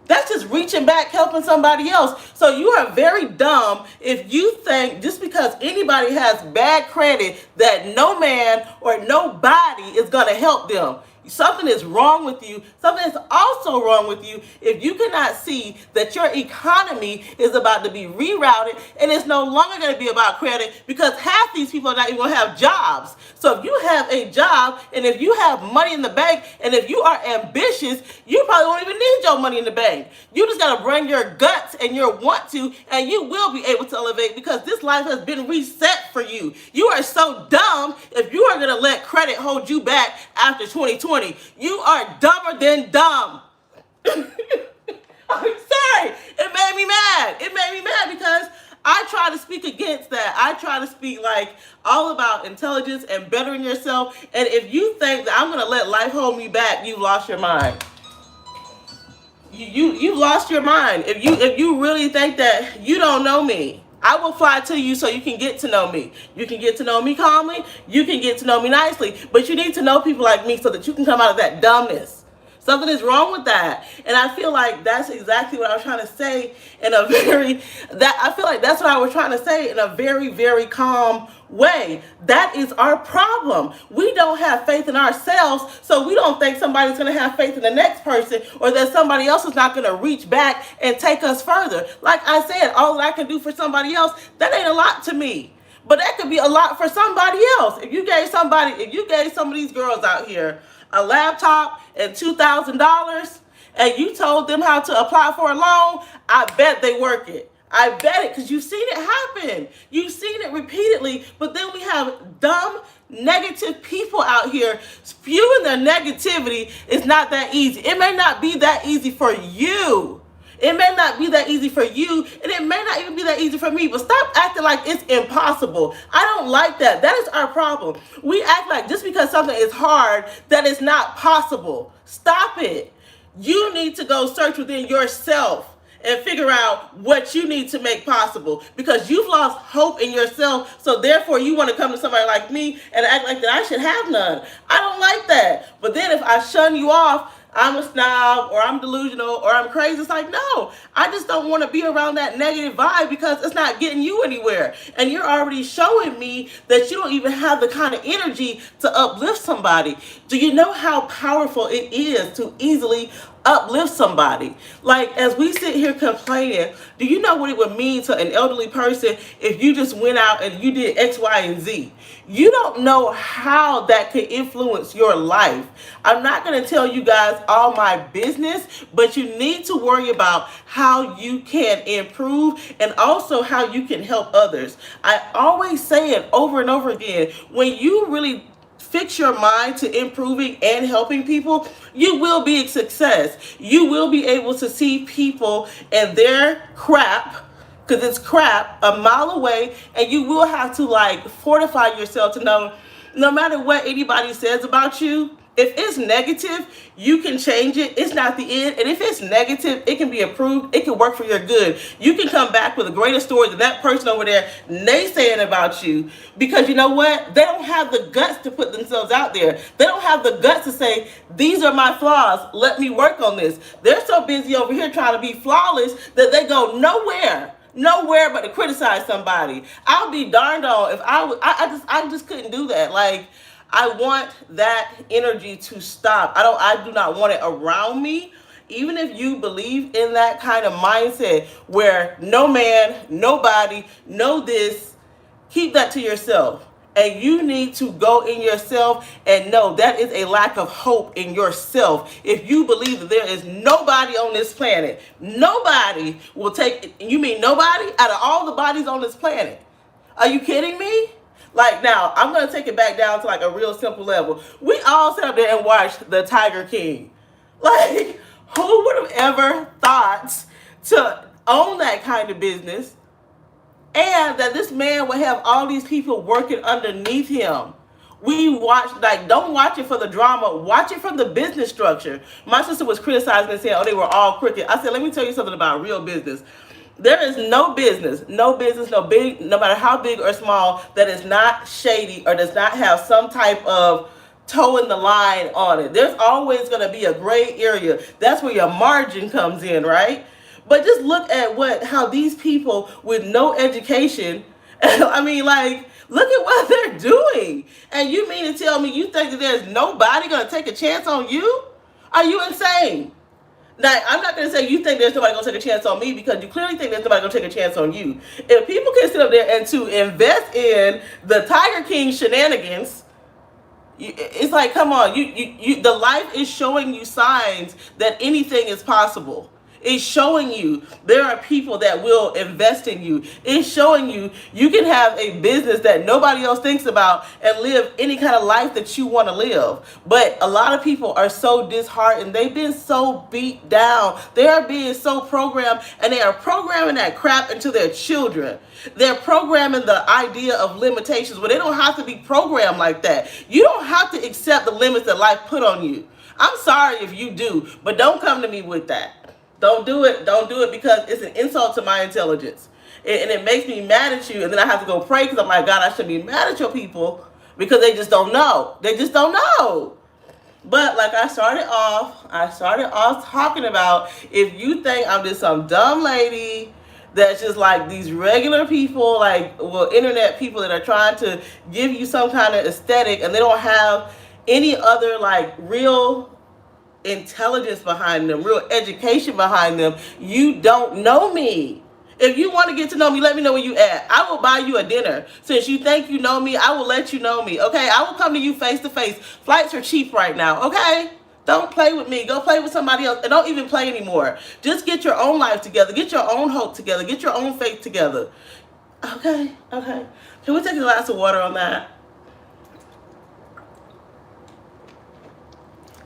Speaker 1: That's just reaching back, helping somebody else. So you are very dumb if you think just because anybody has bad credit that no man or nobody is going to help them. Something is wrong with you. Something is also wrong with you if you cannot see that your economy is about to be rerouted and it's no longer going to be about credit because half these people are not even going to have jobs. So if you have a job and if you have money in the bank and if you are ambitious, you probably won't even need your money in the bank. You just got to bring your guts and your want to, and you will be able to elevate because this life has been reset for you. You are so dumb if you are going to let credit hold you back after 2020. You are dumber than dumb. I'm sorry. It made me mad. It made me mad because I try to speak against that. I try to speak like all about intelligence and bettering yourself. And if you think that I'm going to let life hold me back, you've lost your mind. You've lost your mind. If you really think that you don't know me, I will fly to you so you can get to know me. You can get to know me calmly. You can get to know me nicely. But you need to know people like me so that you can come out of that dumbness. Something is wrong with that. And I feel like that's exactly what I was trying to say in a very, that I feel like that's what I was trying to say in a very, very calm way. That is our problem. We don't have faith in ourselves, so we don't think somebody's going to have faith in the next person, or that somebody else is not going to reach back and take us further. Like I said, all that I can do for somebody else, that ain't a lot to me. But that could be a lot for somebody else. If you gave some of these girls out here a laptop and $2,000 and you told them how to apply for a loan, I bet they work it. I bet it, because you've seen it happen. You've seen it repeatedly. But then we have dumb, negative people out here spewing their negativity. It's not that easy. It may not be that easy for you. It may not be that easy for you, and it may not even be that easy for me, but stop acting like it's impossible. I don't like that. That is our problem. We act like just because something is hard, that it's not possible. Stop it. You need to go search within yourself and figure out what you need to make possible, because you've lost hope in yourself, so therefore you want to come to somebody like me and act like that I should have none. I don't like that. But then if I shun you off, I'm a snob, or I'm delusional, or I'm crazy. It's like, no, I just don't want to be around that negative vibe, because it's not getting you anywhere. And you're already showing me that you don't even have the kind of energy to uplift somebody. Do you know how powerful it is to easily uplift somebody? Like, as we sit here complaining, do you know what it would mean to an elderly person if you just went out and you did X, Y, and Z? You don't know how that could influence your life. I'm not going to tell you guys all my business, but you need to worry about how you can improve and also how you can help others. I always say it over and over again. When you really fix your mind to improving and helping people, you will be a success. You will be able to see people and their crap, because it's crap, a mile away, and you will have to like fortify yourself to know, no matter what anybody says about you, if it's negative, you can change it. It's not the end. And if it's negative, it can be improved. It can work for your good. You can come back with a greater story than that person over there naysaying about you. Because you know what? They don't have the guts to put themselves out there. They don't have the guts to say, these are my flaws. Let me work on this. They're so busy over here trying to be flawless that they go nowhere but to criticize somebody. I'll be darned on if I just couldn't do that. Like, I want that energy to stop. I do not want it around me. Even if you believe in that kind of mindset where no man, nobody, no this, keep that to yourself. And you need to go in yourself and know that is a lack of hope in yourself. If you believe that there is nobody on this planet, nobody will take, you mean nobody out of all the bodies on this planet? Are you kidding me? Like, now, I'm going to take it back down to like a real simple level. We all sat up there and watched The Tiger King. Like, who would have ever thought to own that kind of business, and that this man would have all these people working underneath him? We watched, like, don't watch it for the drama. Watch it from the business structure. My sister was criticizing and saying, oh, they were all crooked. I said, let me tell you something about real business. There is no business, no big, no matter how big or small, that is not shady or does not have some type of toe in the line on it. There's always going to be a gray area. That's where your margin comes in, right? But just look at how these people with no education, I mean, like, look at what they're doing. And you mean to tell me you think that there's nobody going to take a chance on you? Are you insane? Now, I'm not going to say you think there's nobody going to take a chance on me, because you clearly think there's nobody going to take a chance on you. If people can sit up there and to invest in the Tiger King shenanigans, it's like, come on, the life is showing you signs that anything is possible. It's showing you there are people that will invest in you. It's showing you you can have a business that nobody else thinks about and live any kind of life that you want to live. But a lot of people are so disheartened. They've been so beat down. They are being so programmed, and they are programming that crap into their children. They're programming the idea of limitations where they don't have to be programmed like that. You don't have to accept the limits that life put on you. I'm sorry if you do, but don't come to me with that. Don't do it. Don't do it, because it's an insult to my intelligence. And it makes me mad at you. And then I have to go pray, because I'm like, God, I shouldn't be mad at your people, because they just don't know. They just don't know. But like I started off talking about, if you think I'm just some dumb lady that's just like these regular people, like, well, internet people that are trying to give you some kind of aesthetic and they don't have any other like real intelligence behind them, real education behind them, you don't know me. If you want to get to know me, let me know where you at. I will buy you a dinner. Since you think you know me, I will let you know me. Okay, I will come to you face to face. Flights are cheap right now. Okay, don't play with me. Go play with somebody else, and don't even play anymore. Just get your own life together. Get your own hope together. Get your own faith together. Okay, okay. Can we take a glass of water on that?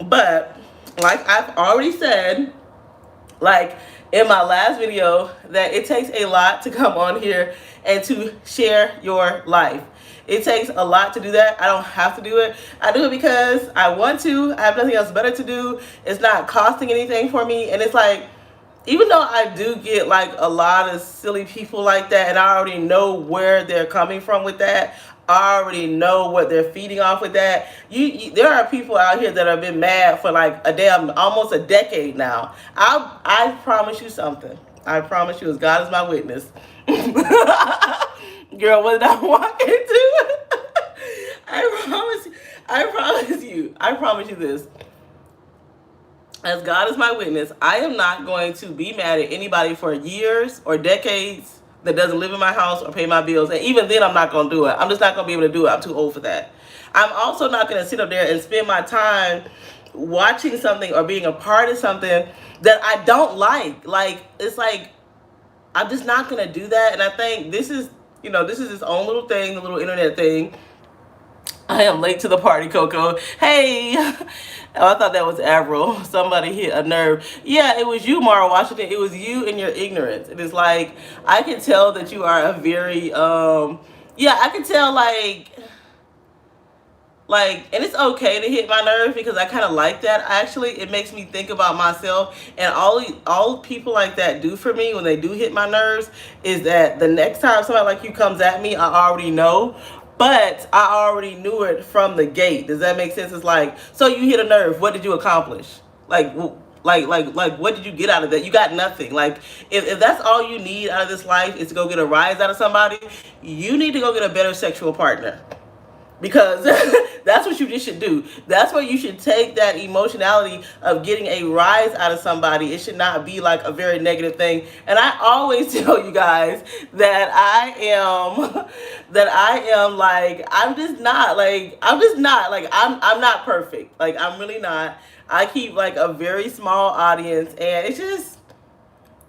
Speaker 1: But like I've already said, like in my last video, that it takes a lot to come on here and to share your life. It takes a lot to do that. I don't have to do it. I do it because I want to. I have nothing else better to do. It's not costing anything for me. And it's like, even though I do get like a lot of silly people like that, and I already know where they're coming from with that, I already know what they're feeding off with that. There are people out here that have been mad for like a damn almost a decade now. I promise you something. I promise you, as God is my witness. Girl, what did I walk into? I promise you. I promise you this. As God is my witness, I am not going to be mad at anybody for years or decades that doesn't live in my house or pay my bills. And even then, I'm not going to do it. I'm just not going to be able to do it. I'm too old for that. I'm also not going to sit up there and spend my time watching something or being a part of something that I don't like. Like, it's like, I'm just not going to do that. And I think this is its own little thing, the little internet thing. I am late to the party, Coco. Hey. Oh, I thought that was Avril. Somebody hit a nerve. Yeah, it was you, Mara Washington. It was you and your ignorance. It is like, I can tell that you are a very, yeah, I can tell and it's okay to hit my nerves because I kind of like that. Actually, it makes me think about myself, and all people like that do for me when they do hit my nerves is that the next time somebody like you comes at me, I already know. But I already knew it from the gate. Does that make sense? It's like, so you hit a nerve. What did you accomplish? Like, what did you get out of that? You got nothing. Like, if that's all you need out of this life is to go get a rise out of somebody, you need to go get a better sexual partner. Because that's what you just should do. That's where you should take that emotionality of getting a rise out of somebody. It should not be like a very negative thing. And I always tell you guys that I am like, I'm not perfect. Like, I'm really not. I keep like a very small audience, and it's just,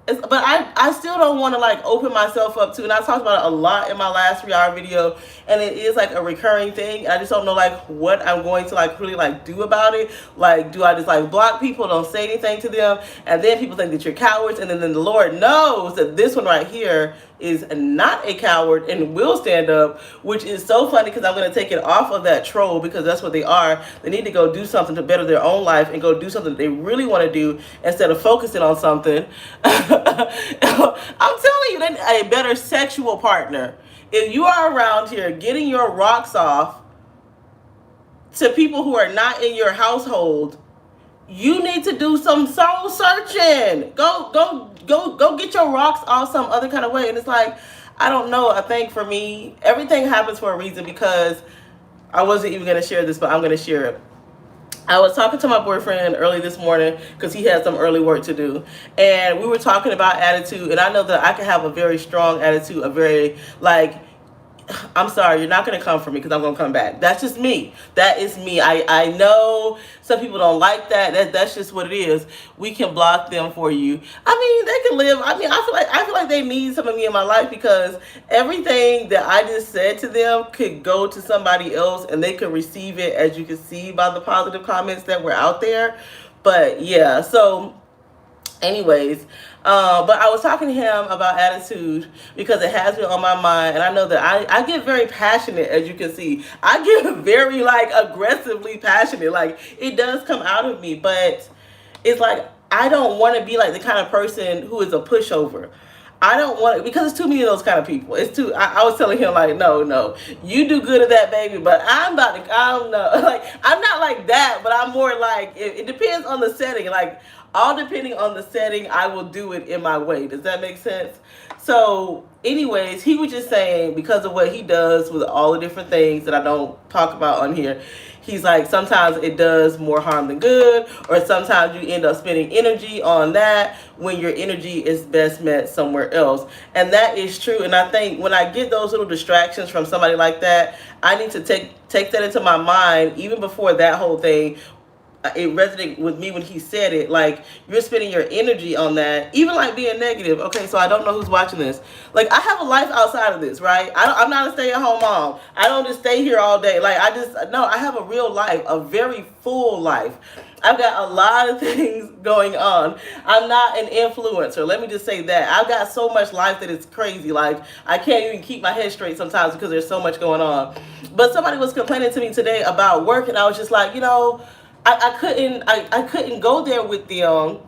Speaker 1: but I still don't want to like open myself up to, and I talked about it a lot in my last 3-hour video, and it is like a recurring thing. I just don't know like what I'm going to like really like do about it. Like, do I just like block people, don't say anything to them, and then people think that you're cowards, and then the Lord knows that this one right here is not a coward and will stand up, which is so funny because I'm going to take it off of that troll, because that's what they are. They need to go do something to better their own life and go do something that they really want to do instead of focusing on something. I'm telling you, a better sexual partner. If you are around here getting your rocks off to people who are not in your household, you need to do some soul searching. Go get your rocks off some other kind of way. And it's like, I don't know. I think for me, everything happens for a reason, because I wasn't even going to share this, but I'm going to share it. I was talking to my boyfriend early this morning because he had some early work to do. And we were talking about attitude. And I know that I can have a very strong attitude, a very like, I'm sorry, you're not going to come for me because I'm going to come back. That's just me. That is me. I know some people don't like that. That's just what it is. We can block them for you. I mean, they can live. I mean, I feel like they need some of me in my life, because everything that I just said to them could go to somebody else and they could receive it, as you can see by the positive comments that were out there. But yeah, so anyways, but I was talking to him about attitude because it has been on my mind, and I know that I get very passionate, as you can see. I get very like aggressively passionate. Like, it does come out of me, but it's like, I don't want to be like the kind of person who is a pushover. I don't want it because it's too many of those kind of people. It's too. I was telling him like, no, no, you do good at that, baby, but I'm about to. I don't know. Like I'm not like that, but I'm more like it depends on the setting. Like all depending on the setting, I will do it in my way. Does that make sense? So, anyways, he was just saying because of what he does with all the different things that I don't talk about on here. He's like, sometimes it does more harm than good, or sometimes you end up spending energy on that when your energy is best met somewhere else. And that is true. And I think when I get those little distractions from somebody like that, I need to take that into my mind even before that whole thing. It resonated with me when he said it. Like you're spending your energy on that, even like being negative. Okay, so I don't know who's watching this. Like I have a life outside of this, right? I'm not a stay-at-home mom. I don't just stay here all day. Like I just no. I have a real life, a very full life. I've got a lot of things going on. I'm not an influencer. Let me just say that. I've got so much life that it's crazy. Like I can't even keep my head straight sometimes because there's so much going on. But somebody was complaining to me today about work, and I was just like, you know. I couldn't go there with them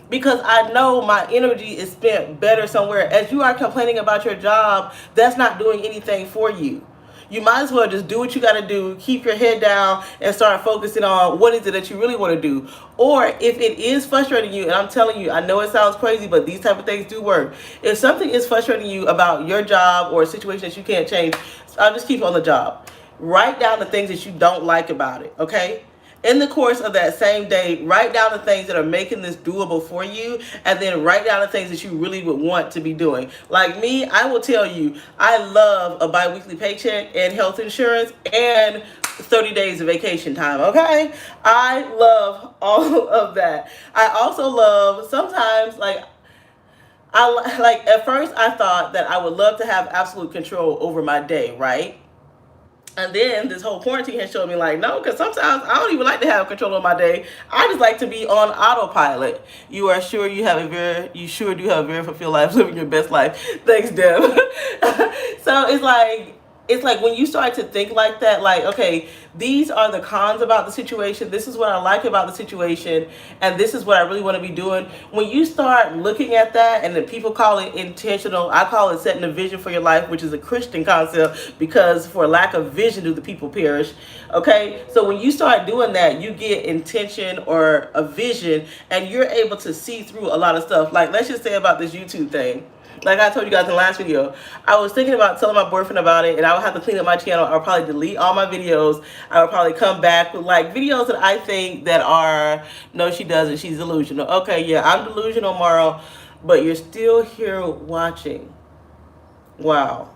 Speaker 1: because I know my energy is spent better somewhere. As you are complaining about your job, that's not doing anything for you. You might as well just do what you got to do, keep your head down, and start focusing on what is it that you really want to do. Or if it is frustrating you, and I'm telling you, I know it sounds crazy, but these type of things do work. If something is frustrating you about your job or a situation that you can't change, I'll just keep you on the job. Write down the things that you don't like about it, okay? In the course of that same day, write down the things that are making this doable for you, and then write down the things that you really would want to be doing. Like me, I will tell you, I love a bi-weekly paycheck and health insurance and 30 days of vacation time, okay? I love all of that. I also love sometimes, at first I thought that I would love to have absolute control over my day, right? And then this whole quarantine has shown me like, no, because sometimes I don't even like to have control of my day. I just like to be on autopilot. You are sure you sure do have a very fulfilled life, living your best life. Thanks, Deb. So it's like when you start to think like that, like, okay, these are the cons about the situation. This is what I like about the situation. And this is what I really want to be doing. When you start looking at that, and then people call it intentional, I call it setting a vision for your life, which is a Christian concept because for lack of vision do the people perish. Okay. So when you start doing that, you get intention or a vision, and you're able to see through a lot of stuff. Like, let's just say about this YouTube thing. Like I told you guys in the last video, I was thinking about telling my boyfriend about it, and I would have to clean up my channel. I would probably delete all my videos. I would probably come back with like videos that I think that are, no, she doesn't, she's delusional. Okay, yeah, I'm delusional, Marl, but you're still here watching. Wow.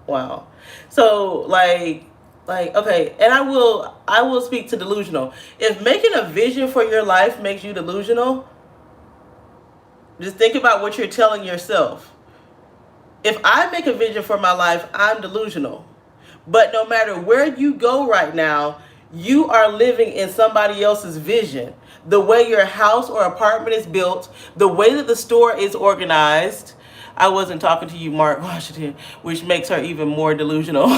Speaker 1: Wow. So okay, and I will speak to delusional. If making a vision for your life makes you delusional, just think about what you're telling yourself. If I make a vision for my life, I'm delusional. But no matter where you go right now, you are living in somebody else's vision. The way your house or apartment is built, the way that the store is organized. I wasn't talking to you, Mark Washington, which makes her even more delusional.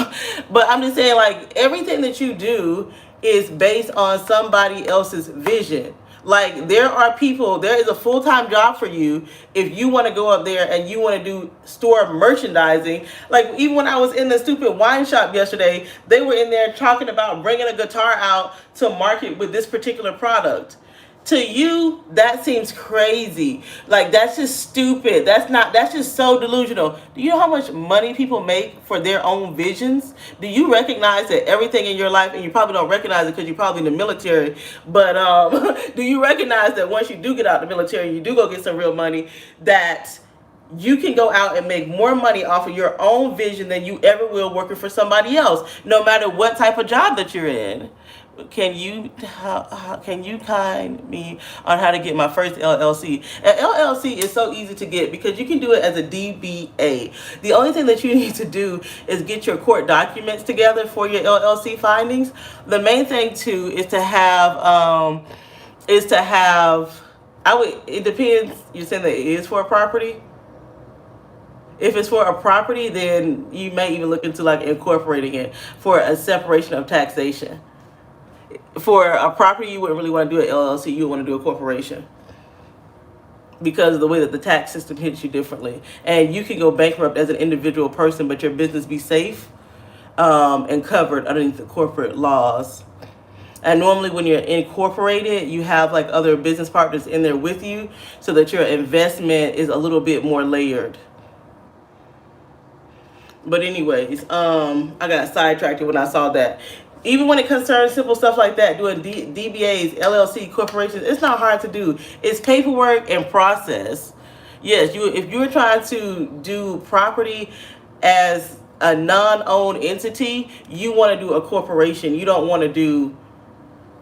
Speaker 1: But I'm just saying, like, everything that you do is based on somebody else's vision. Like, there is a full-time job for you if you want to go up there and you want to do store merchandising. Like, even when I was in the stupid wine shop yesterday, they were in there talking about bringing a guitar out to market with this particular product. To you, that seems crazy. Like, that's just stupid. That's just so delusional. Do you know how much money people make for their own visions? Do you recognize that everything in your life, and you probably don't recognize it because you're probably in the military, but do you recognize that once you do get out of the military, you do go get some real money, that you can go out and make more money off of your own vision than you ever will working for somebody else, no matter what type of job that you're in? Can you kind me on how to get my first LLC? An LLC is so easy to get because you can do it as a DBA. The only thing that you need to do is get your court documents together for your LLC findings. The main thing too is to have it depends. You're saying that it is for a property? If it's for a property, then you may even look into like incorporating it for a separation of taxation. For a property, you wouldn't really want to do an LLC. You would want to do a corporation. because of the way that the tax system hits you differently. And you can go bankrupt as an individual person, but your business be safe and covered underneath the corporate laws. And normally when you're incorporated, you have like other business partners in there with you so that your investment is a little bit more layered. But anyways, I got sidetracked when I saw that. Even when it concerns simple stuff like that, doing DBAs, LLC, corporations, it's not hard to do. It's paperwork and process. Yes, if you're trying to do property as a non-owned entity, you want to do a corporation. You don't want to do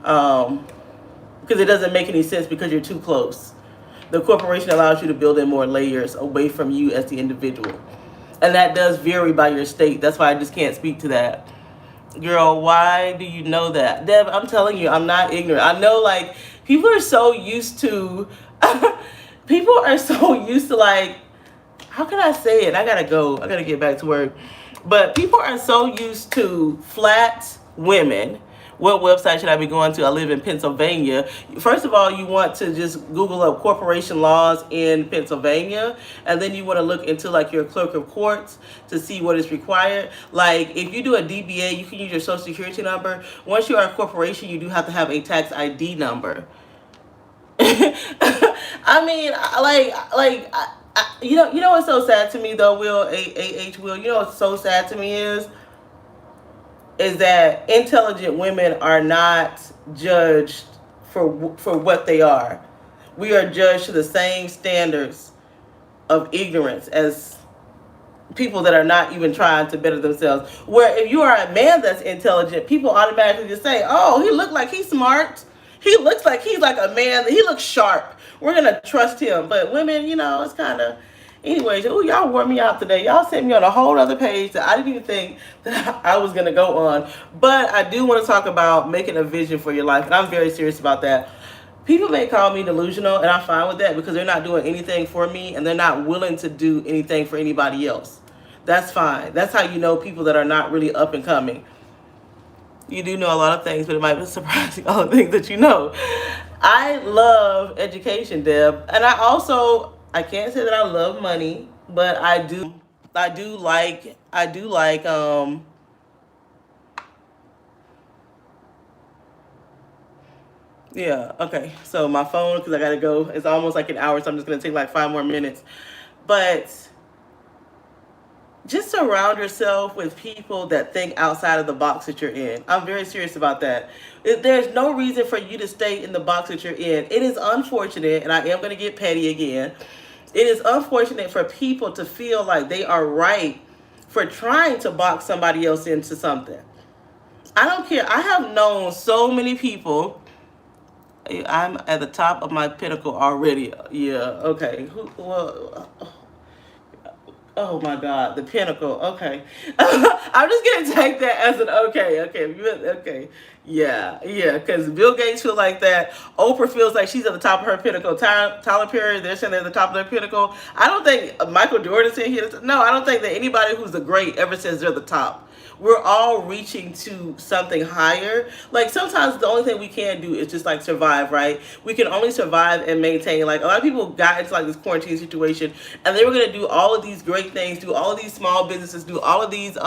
Speaker 1: because it doesn't make any sense because you're too close. The corporation allows you to build in more layers away from you as the individual. And that does vary by your state. That's why I just can't speak to that. Girl, why do you know that? Deb, I'm telling you, I'm not ignorant. I know, like, people are so used to, people are so used to, like, how can I say it? I gotta go. I gotta get back to work. But people are so used to flat women. What website should I be going to? I live in Pennsylvania. First of all, you want to just Google up corporation laws in Pennsylvania, and then you want to look into like your clerk of courts to see what is required. Like if you do a DBA, you can use your social security number. Once you are a corporation, you do have to have a tax ID number. I mean, you know what's so sad to me though, Will, Will, you know what's so sad to me is that intelligent women are not judged for what they are. We are judged to the same standards of ignorance as people that are not even trying to better themselves. Where if you are a man that's intelligent, people automatically just say, oh, he looked like he's smart. He looks like he's like a man. He looks sharp. We're going to trust him. But women, you know, it's kind of... Anyways, y'all wore me out today. Y'all sent me on a whole other page that I didn't even think that I was going to go on. But I do want to talk about making a vision for your life. And I'm very serious about that. People may call me delusional, and I'm fine with that because they're not doing anything for me and they're not willing to do anything for anybody else. That's fine. That's how you know people that are not really up and coming. You do know a lot of things, but it might be surprising all the things that you know. I love education, Deb. And I can't say that I love money, but I do like, yeah, okay. So my phone, because I got to go, it's almost like an hour, so I'm just going to take like 5 more minutes. But just surround yourself with people that think outside of the box that you're in. I'm very serious about that. There's no reason for you to stay in the box that you're in. It is unfortunate, and I am going to get petty again. It is unfortunate for people to feel like they are right for trying to box somebody else into something. I don't care. I have known so many people. I'm at the top of my pinnacle already. Yeah, okay. Oh my God, the pinnacle. Okay. I'm just going to take that as an okay. Yeah, because Bill Gates feels like that. Oprah feels like she's at the top of her pinnacle. Tyler Perry, they're saying they're at the top of their pinnacle. I don't think Michael Jordan said he. No, I don't think that anybody who's the great ever says they're the top. We're all reaching to something higher. Like sometimes the only thing we can do is just like survive, right? We can only survive and maintain. Like a lot of people got into like this quarantine situation and they were going to do all of these great things, do all of these small businesses, do all of these,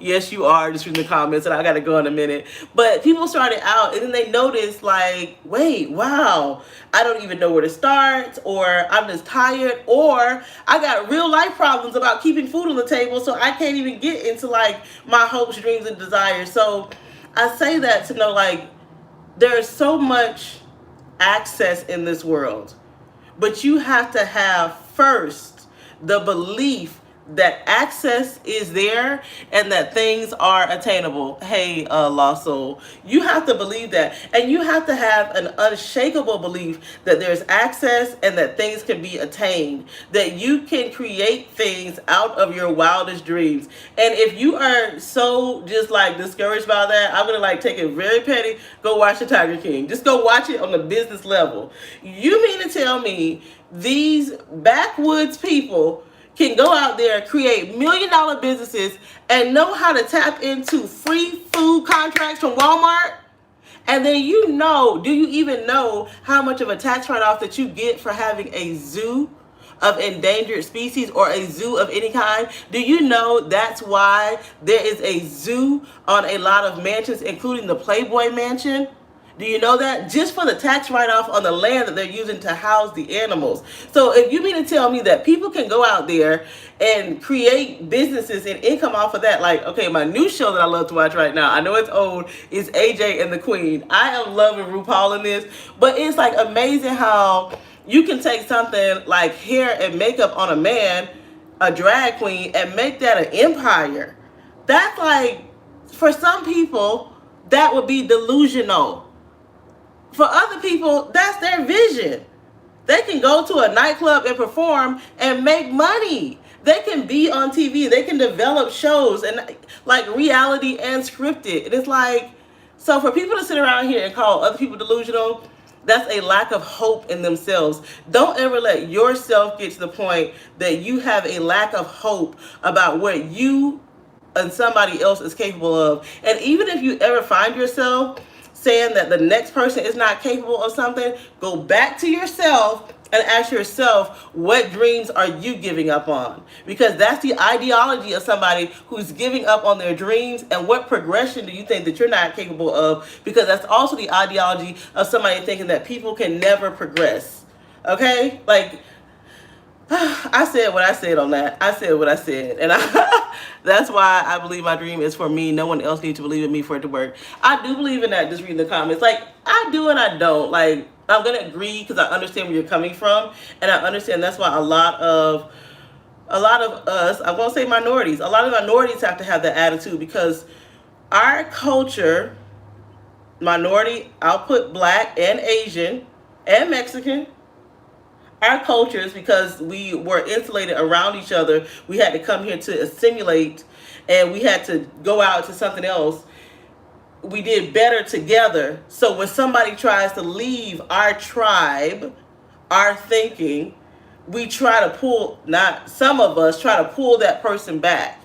Speaker 1: yes you are, just reading the comments and I got to go in a minute. But people started out and then they noticed like, wait, wow, I don't even know where to start, or I'm just tired, or I got real life problems about keeping food on the table, so I can't even get into like my hopes, dreams, and desires. So I say that to know like there's so much access in this world, but you have to have first the belief that access is there and that things are attainable. Hey, Lost Soul, you have to believe that, and you have to have an unshakable belief that there's access and that things can be attained, that you can create things out of your wildest dreams. And if you are so just like discouraged by that, I'm gonna like take it very petty. Go watch the Tiger King. Just go watch it on the business level. You mean to tell me these backwoods people can go out there, create $1 million businesses, and know how to tap into free food contracts from Walmart, And then do you even know how much of a tax write-off that you get for having a zoo of endangered species or a zoo of any kind? Do you know that's why there is a zoo on a lot of mansions, including the Playboy Mansion? Do you know that? Just for the tax write-off on the land that they're using to house the animals. So if you mean to tell me that people can go out there and create businesses and income off of that, like, okay, my new show that I love to watch right now, I know it's old, is AJ and the Queen. I am loving RuPaul in this, but it's like amazing how you can take something like hair and makeup on a man, a drag queen, and make that an empire. That's like, for some people, that would be delusional. For other people, that's their vision. They can go to a nightclub and perform and make money. They can be on TV. They can develop shows and like reality and scripted. And it's like, so for people to sit around here and call other people delusional, that's a lack of hope in themselves. Don't ever let yourself get to the point that you have a lack of hope about what you and somebody else is capable of. And even if you ever find yourself saying that the next person is not capable of something, go back to yourself and ask yourself, what dreams are you giving up on? Because that's the ideology of somebody who's giving up on their dreams. And what progression do you think that you're not capable of? Because that's also the ideology of somebody thinking that people can never progress. Okay? Like, I said what I said on that. I said what I said. And that's why I believe my dream is for me. No one else needs to believe in me for it to work. I do believe in that, just reading the comments. Like, I do and I don't. Like, I'm going to agree because I understand where you're coming from. And I understand that's why a lot of us, I won't say minorities, a lot of minorities have to have that attitude, because our culture, minority, I'll put Black and Asian and Mexican, our cultures, because we were insulated around each other, we had to come here to assimilate, and we had to go out to something else. We did better together. So when somebody tries to leave our tribe, our thinking, we try to pull, not some of us try to pull that person back.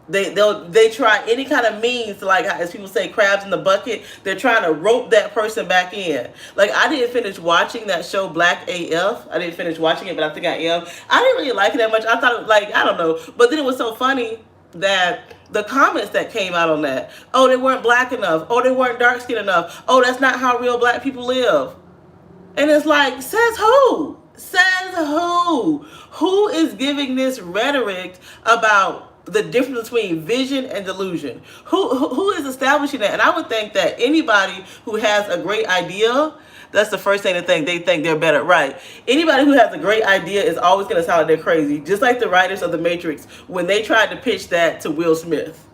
Speaker 1: They try any kind of means to, like, as people say, crabs in the bucket. They're trying to rope that person back in. Like, I didn't finish watching that show Black AF. I didn't finish watching it, but I think I am. I didn't really like it that much. I thought, like, I don't know. But then it was so funny that the comments that came out on that, oh, they weren't black enough. Oh, they weren't dark skinned enough. Oh, that's not how real black people live. And it's like, says who? Says who? Who is giving this rhetoric about the difference between vision and delusion? Who is establishing that? And I would think that anybody who has a great idea, that's the first thing to think. They think they're better, right? Anybody who has a great idea is always going to sound like they're crazy. Just like the writers of The Matrix, when they tried to pitch that to Will Smith.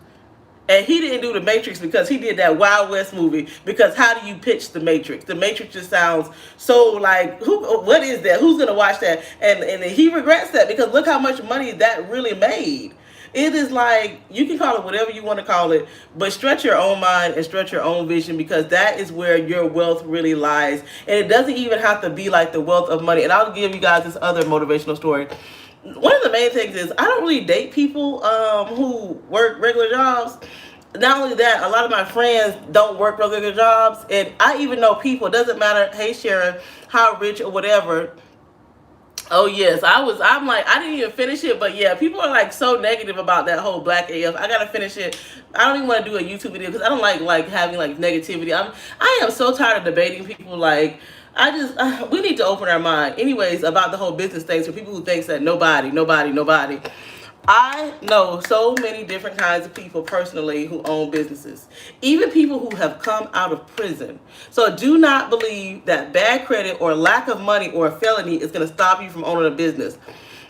Speaker 1: And he didn't do The Matrix because he did that Wild West movie. Because how do you pitch The Matrix? The Matrix just sounds so like, what is that? Who's going to watch that? And he regrets that, because look how much money that really made. It is like, you can call it whatever you want to call it, but stretch your own mind and stretch your own vision, because that is where your wealth really lies. And it doesn't even have to be like the wealth of money. And I'll give you guys this other motivational story. One of the main things is I don't really date people who work regular jobs. Not only that, a lot of my friends don't work regular jobs. And I even know people, it doesn't matter, hey Sharon, how rich or whatever. Oh yes, I'm like, I didn't even finish it, but yeah, people are like so negative about that whole Black AF. I gotta finish it. I don't even want to do a YouTube video because I don't like having like negativity. I am so tired of debating people. Like, we need to open our mind anyways about the whole business things for people who thinks that nobody. I know so many different kinds of people personally who own businesses, even people who have come out of prison. So do not believe that bad credit or lack of money or a felony is going to stop you from owning a business.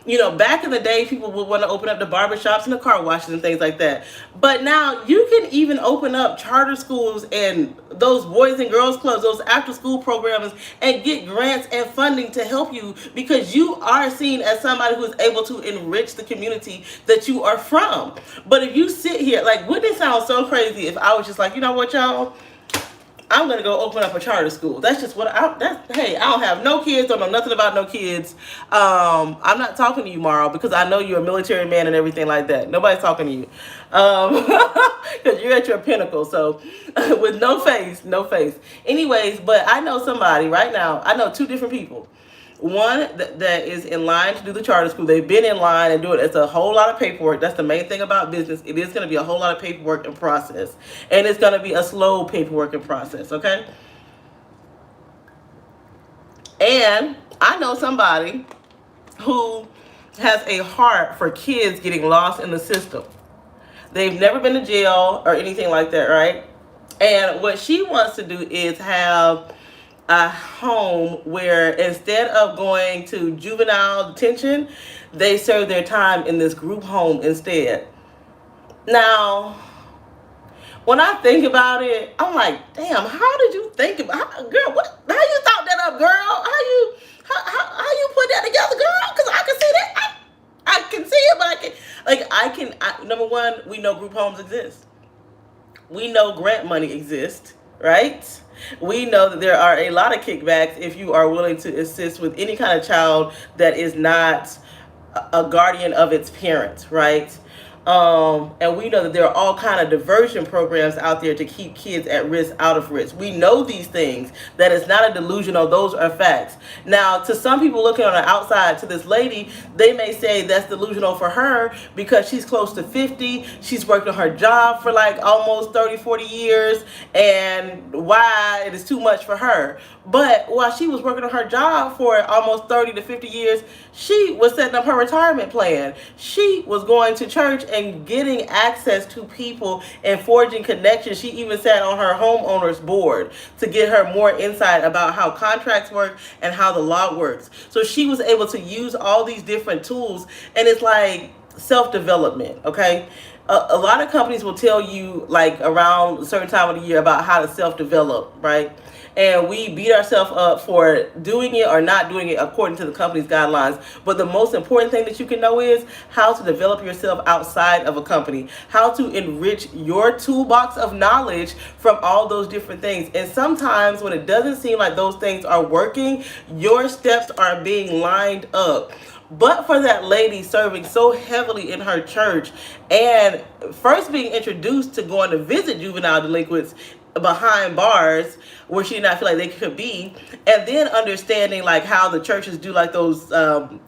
Speaker 1: You know, back in the day, people would want to open up the barbershops and the car washes and things like that. But now you can even open up charter schools and those boys and girls clubs, those after school programs, and get grants and funding to help you, because you are seen as somebody who is able to enrich the community that you are from. But if you sit here, like, wouldn't it sound so crazy if I was just like, you know what, y'all? I'm gonna go open up a charter school. That's just what hey, I don't have no kids, don't know nothing about no kids. I'm not talking to you, Marl, because I know you're a military man and everything like that. Nobody's talking to you. Because you're at your pinnacle. So with no face, no face. Anyways, but I know somebody right now, I know two different people. One that is in line to do the charter school. They've been in line and do it. It's a whole lot of paperwork. That's the main thing about business. It is going to be a whole lot of paperwork and process. And it's going to be a slow paperwork and process, okay? And I know somebody who has a heart for kids getting lost in the system. They've never been to jail or anything like that, right? And what she wants to do is have a home where instead of going to juvenile detention, they serve their time in this group home instead. Now, when I think about it, I'm like, damn, how did you think about, girl, how you thought that up, girl? How you put that together, girl? Because I can see that. I can see it, but number one, we know group homes exist. We know grant money exists, right? We know that there are a lot of kickbacks if you are willing to assist with any kind of child that is not a guardian of its parent, right? And we know that there are all kind of diversion programs out there to keep kids at risk out of risk. We know these things. That is not a delusional. Those are facts. Now, to some people looking on the outside, to this lady, they may say that's delusional for her because she's close to 50. She's worked on her job for like almost 30, 40 years. And why it is too much for her. But while she was working on her job for almost 30 to 50 years, she was setting up her retirement plan. She was going to church and getting access to people and forging connections. She even sat on her homeowner's board to get her more insight about how contracts work and how the law works. So she was able to use all these different tools, and it's like self-development, okay? A lot of companies will tell you like around a certain time of the year about how to self-develop, right? And we beat ourselves up for doing it or not doing it according to the company's guidelines. But the most important thing that you can know is how to develop yourself outside of a company, how to enrich your toolbox of knowledge from all those different things. And sometimes when it doesn't seem like those things are working, your steps are being lined up. But for that lady serving so heavily in her church and first being introduced to going to visit juvenile delinquents behind bars where she did not feel like they could be, and then understanding like how the churches do like those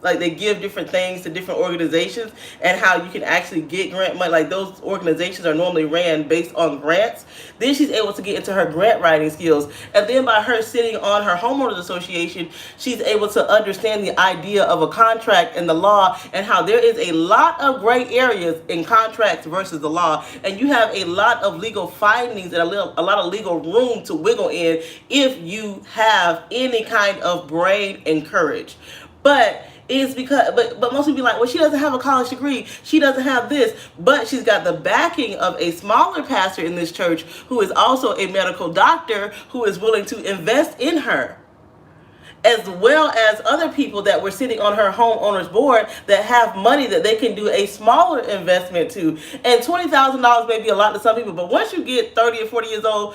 Speaker 1: like they give different things to different organizations and how you can actually get grant money. Like those organizations are normally ran based on grants. Then she's able to get into her grant writing skills, and then by her sitting on her homeowners association, she's able to understand the idea of a contract and the law and how there is a lot of gray areas in contracts versus the law, and you have a lot of legal findings and a lot of legal room to wiggle in if you have any kind of brain and courage. But it's because but most people be like, well, she doesn't have a college degree, she doesn't have this, but she's got the backing of a smaller pastor in this church who is also a medical doctor who is willing to invest in her, as well as other people that were sitting on her homeowner's board that have money that they can do a smaller investment to. And $20,000 may be a lot to some people, but once you get 30 or 40 years old,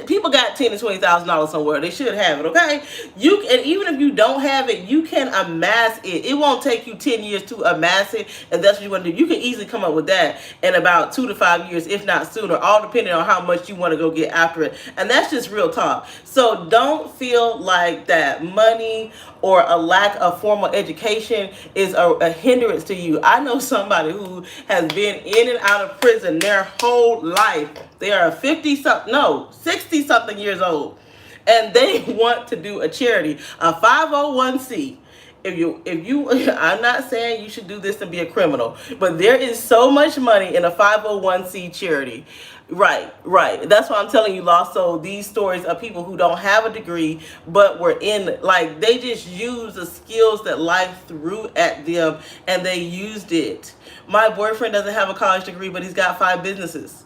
Speaker 1: people got $10,000 to $20,000 somewhere. They should have it, okay? And even if you don't have it, you can amass it. It won't take you 10 years to amass it, and that's what you want to do. You can easily come up with that in about 2 to 5 years, if not sooner, all depending on how much you want to go get after it. And that's just real talk. So don't feel like that money or a lack of formal education is a hindrance to you. I know somebody who has been in and out of prison their whole life. They are 60 something years old, and they want to do a charity, a 501c. If you, I'm not saying you should do this to be a criminal, but there is so much money in a 501c charity. Right. That's why I'm telling you, Lost Soul, these stories of people who don't have a degree, but were in, like, they just used the skills that life threw at them, and they used it. My boyfriend doesn't have a college degree, but he's got 5 businesses.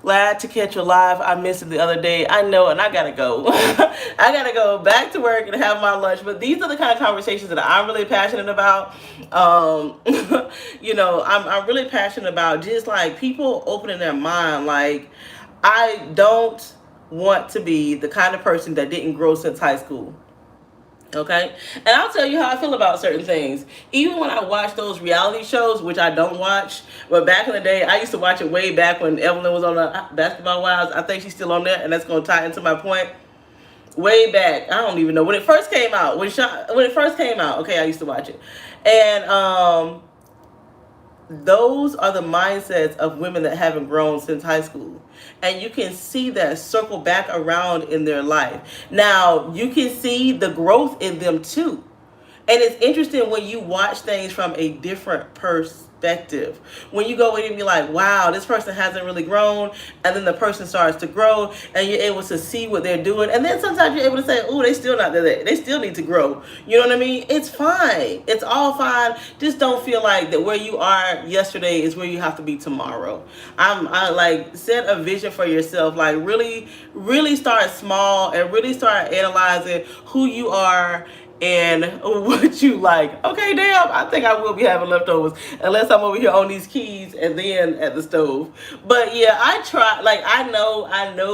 Speaker 1: Glad to catch you live. I missed it the other day. I know, and I gotta go. I gotta go back to work and have my lunch. But these are the kind of conversations that I'm really passionate about. I'm really passionate about just like people opening their mind. Like, I don't want to be the kind of person that didn't grow since high school. Okay, and I'll tell you how I feel about certain things. Even when I watch those reality shows, which I don't watch, but back in the day, I used to watch it way back when Evelyn was on the Basketball Wives. I think she's still on there, and that's going to tie into my point. Way back, I don't even know when it first came out. When it first came out, okay, I used to watch it, and those are the mindsets of women that haven't grown since high school. And you can see that circle back around in their life. Now, you can see the growth in them too. And it's interesting when you watch things from a different perspective. When you go in and be like, wow, this person hasn't really grown. And then the person starts to grow and you're able to see what they're doing. And then sometimes you're able to say, oh, they still not there. They still need to grow. You know what I mean? It's fine. It's all fine. Just don't feel like that where you are yesterday is where you have to be tomorrow. I like set a vision for yourself. Like really start small and really start analyzing who you are and what you like. Okay, damn, I think I will be having leftovers unless I'm over here on these keys and then at the stove. But yeah, I try. Like I know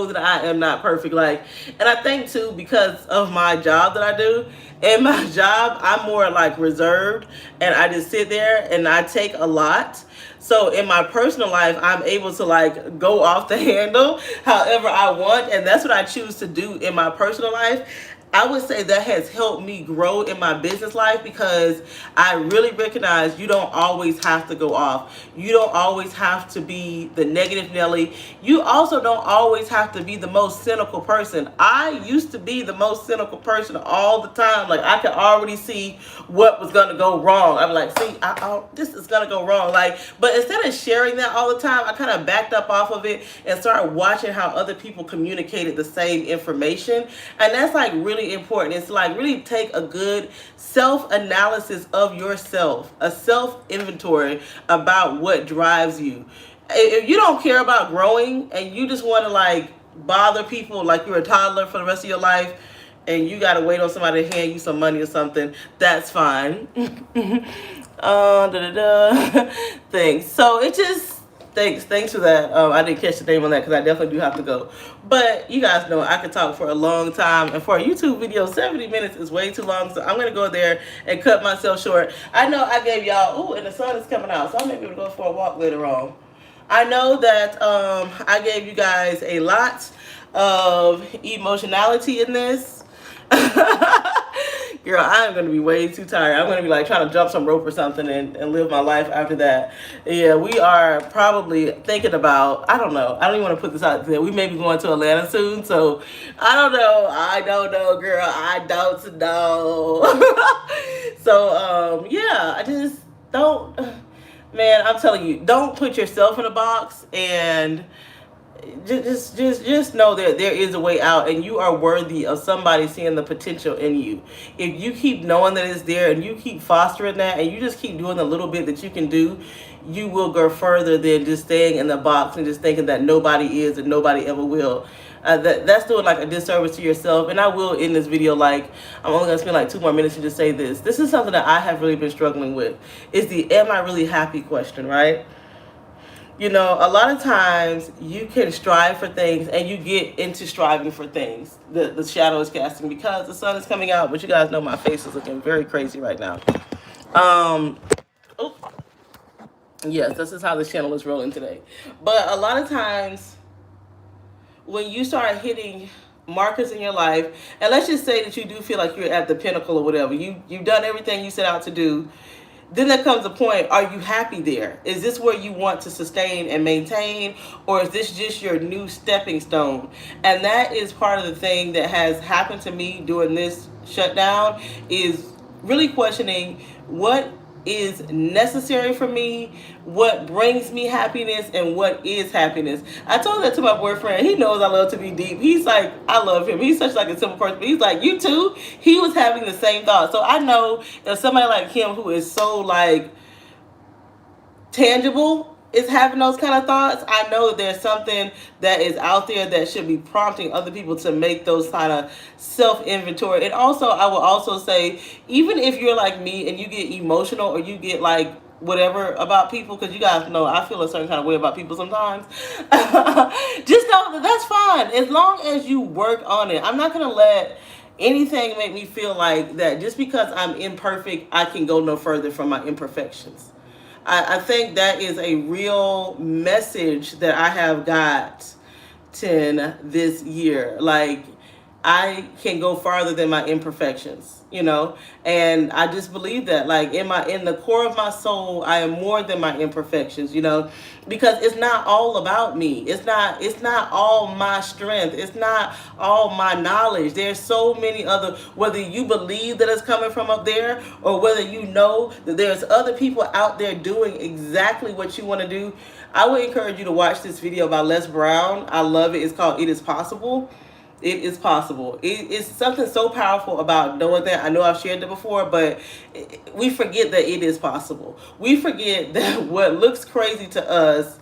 Speaker 1: that I am not perfect. Like, and I think too because of my job that I do. In my job, I'm more like reserved, and I just sit there and I take a lot. So in my personal life, I'm able to like go off the handle however I want, and that's what I choose to do in my personal life. I would say that has helped me grow in my business life because I really recognize you don't always have to go off. You don't always have to be the negative Nelly. You also don't always have to be the most cynical person. I used to be the most cynical person all the time. Like I could already see what was going to go wrong. I'm like, see, this is going to go wrong. Like, but instead of sharing that all the time, I kind of backed up off of it and started watching how other people communicated the same information. And that's like really important. It's like really take a good self-analysis of yourself, a self-inventory about what drives you. If you don't care about growing and you just want to like bother people like you're a toddler for the rest of your life and you got to wait on somebody to hand you some money or something, that's fine. Thanks. So it just Thanks for that. I didn't catch the name on that because I definitely do have to go. But you guys know I could talk for a long time. And for a YouTube video, 70 minutes is way too long. So I'm going to go there and cut myself short. I know I gave y'all, and the sun is coming out. So I may be able to go for a walk later on. I know that I gave you guys a lot of emotionality in this. Girl, I'm going to be way too tired. I'm going to be like trying to jump some rope or something and live my life after that. Yeah, we are probably thinking about, I don't know. I don't even want to put this out there. We may be going to Atlanta soon. So I don't know, girl. I don't know. So, yeah, I just don't, man, I'm telling you, don't put yourself in a box and just know that there is a way out and you are worthy of somebody seeing the potential in you. If you keep knowing that it's there and you keep fostering that and you just keep doing the little bit that you can do, you will go further than just staying in the box and just thinking that nobody is and nobody ever will. That's doing like a disservice to yourself. And I will end this video, like I'm only gonna spend like 2 more minutes to just say this. This is something that I have really been struggling with. Is the am I really happy question, right? You know, a lot of times you can strive for things and you get into striving for things. The shadow is casting because the sun is coming out, but you guys know my face is looking very crazy right now. Oh, yes, this is how the channel is rolling today. But a lot of times when you start hitting markers in your life, and let's just say that you do feel like you're at the pinnacle or whatever, you've done everything you set out to do, then there comes a point, are you happy there? Is this where you want to sustain and maintain, or is this just your new stepping stone? And that is part of the thing that has happened to me during this shutdown, is really questioning what is necessary for me, what brings me happiness, and what is happiness. I told that to my boyfriend. He knows I love to be deep. He's like, I love him. He's such like a simple person, but he's like, you too? He was having the same thought. So I know that somebody like him who is so like tangible is having those kind of thoughts. I know that there's something that is out there that should be prompting other people to make those kind of self-inventory. And also, I will also say, even if you're like me and you get emotional or you get like whatever about people, because you guys know I feel a certain kind of way about people sometimes. Just know that that's fine as long as you work on it. I'm not gonna let anything make me feel like that just because I'm imperfect, I can go no further from my imperfections. I think that is a real message that I have got this year. Like, I can go farther than my imperfections, and I just believe that, like, in the core of my soul, I am more than my imperfections, because it's not all about me. It's not all my strength. It's not all my knowledge. There's so many other, whether you believe that it's coming from up there, or whether you know that there's other people out there doing exactly what you want to do. I would encourage you to watch this video by Les Brown. I love it. It's called It Is Possible. It is possible. It's something so powerful about knowing that. I know I've shared it before, but we forget that it is possible. We forget that what looks crazy to us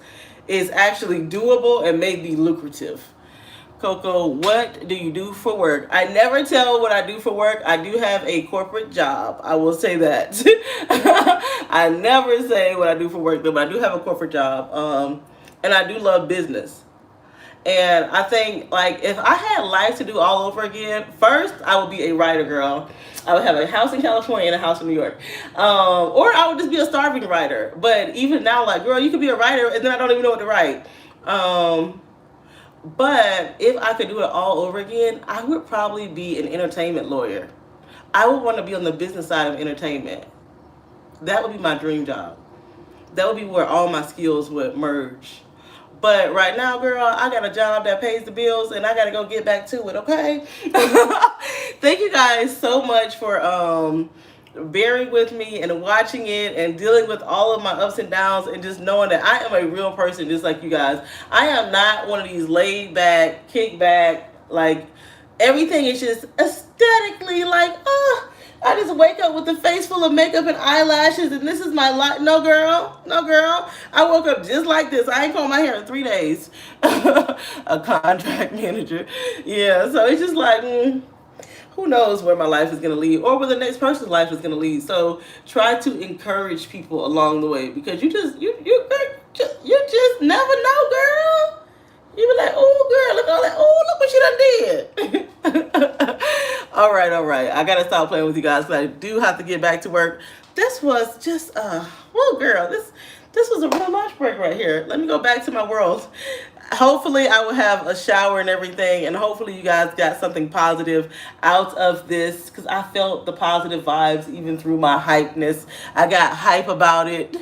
Speaker 1: is actually doable and may be lucrative. Coco, what do you do for work? I never tell what I do for work. I do have a corporate job. I will say that. I never say what I do for work, but I do have a corporate job. And I do love business. And I think, like, if I had life to do all over again, first, I would be a writer, girl. I would have a house in California and a house in New York. Or I would just be a starving writer. But even now, like, girl, you could be a writer and then I don't even know what to write. But if I could do it all over again, I would probably be an entertainment lawyer. I would want to be on the business side of entertainment. That would be my dream job. That would be where all my skills would merge. But right now, girl, I got a job that pays the bills and I got to go get back to it, okay? Thank you guys so much for bearing with me and watching it and dealing with all of my ups and downs, and just knowing that I am a real person just like you guys. I am not one of these laid back, kick back, like, everything is just aesthetically like, I just wake up with a face full of makeup and eyelashes and this is my life. No, girl. No, girl. I woke up just like this. I ain't combed my hair in 3 days. A contract manager. Yeah, so it's just like, who knows where my life is going to lead or where the next person's life is going to lead. So try to encourage people along the way, because you just never know, girl. You be like, oh, girl, look all that. Oh, look what she done did. All right. I got to stop playing with you guys, because I do have to get back to work. This was just, oh, girl, this was a real lunch break right here. Let me go back to my world. Hopefully I will have a shower and everything, and hopefully you guys got something positive out of this, because I felt the positive vibes even through my hypeness. I got hype about it.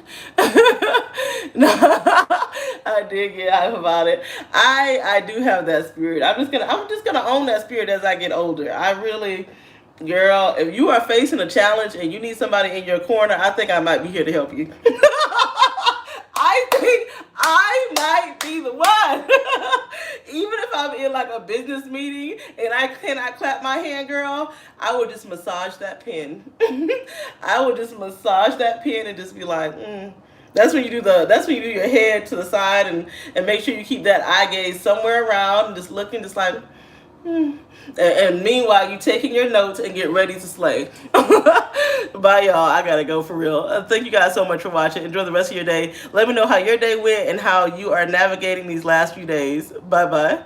Speaker 1: I did get hype about it. I do have that spirit. I'm just gonna own that spirit as I get older. I really, girl, if you are facing a challenge and you need somebody in your corner, I think I might be here to help you. I think I might be the one. Even if I'm in like a business meeting and I cannot clap my hand, girl, I would just massage that pen. I would just massage that pen and just be like, That's when you do your head to the side and make sure you keep that eye gaze somewhere around and just looking just like, And meanwhile, you taking your notes and get ready to slay. Bye, y'all. I gotta go for real. Thank you guys so much for watching. Enjoy the rest of your day. Let me know how your day went and how you are navigating these last few days. Bye-bye.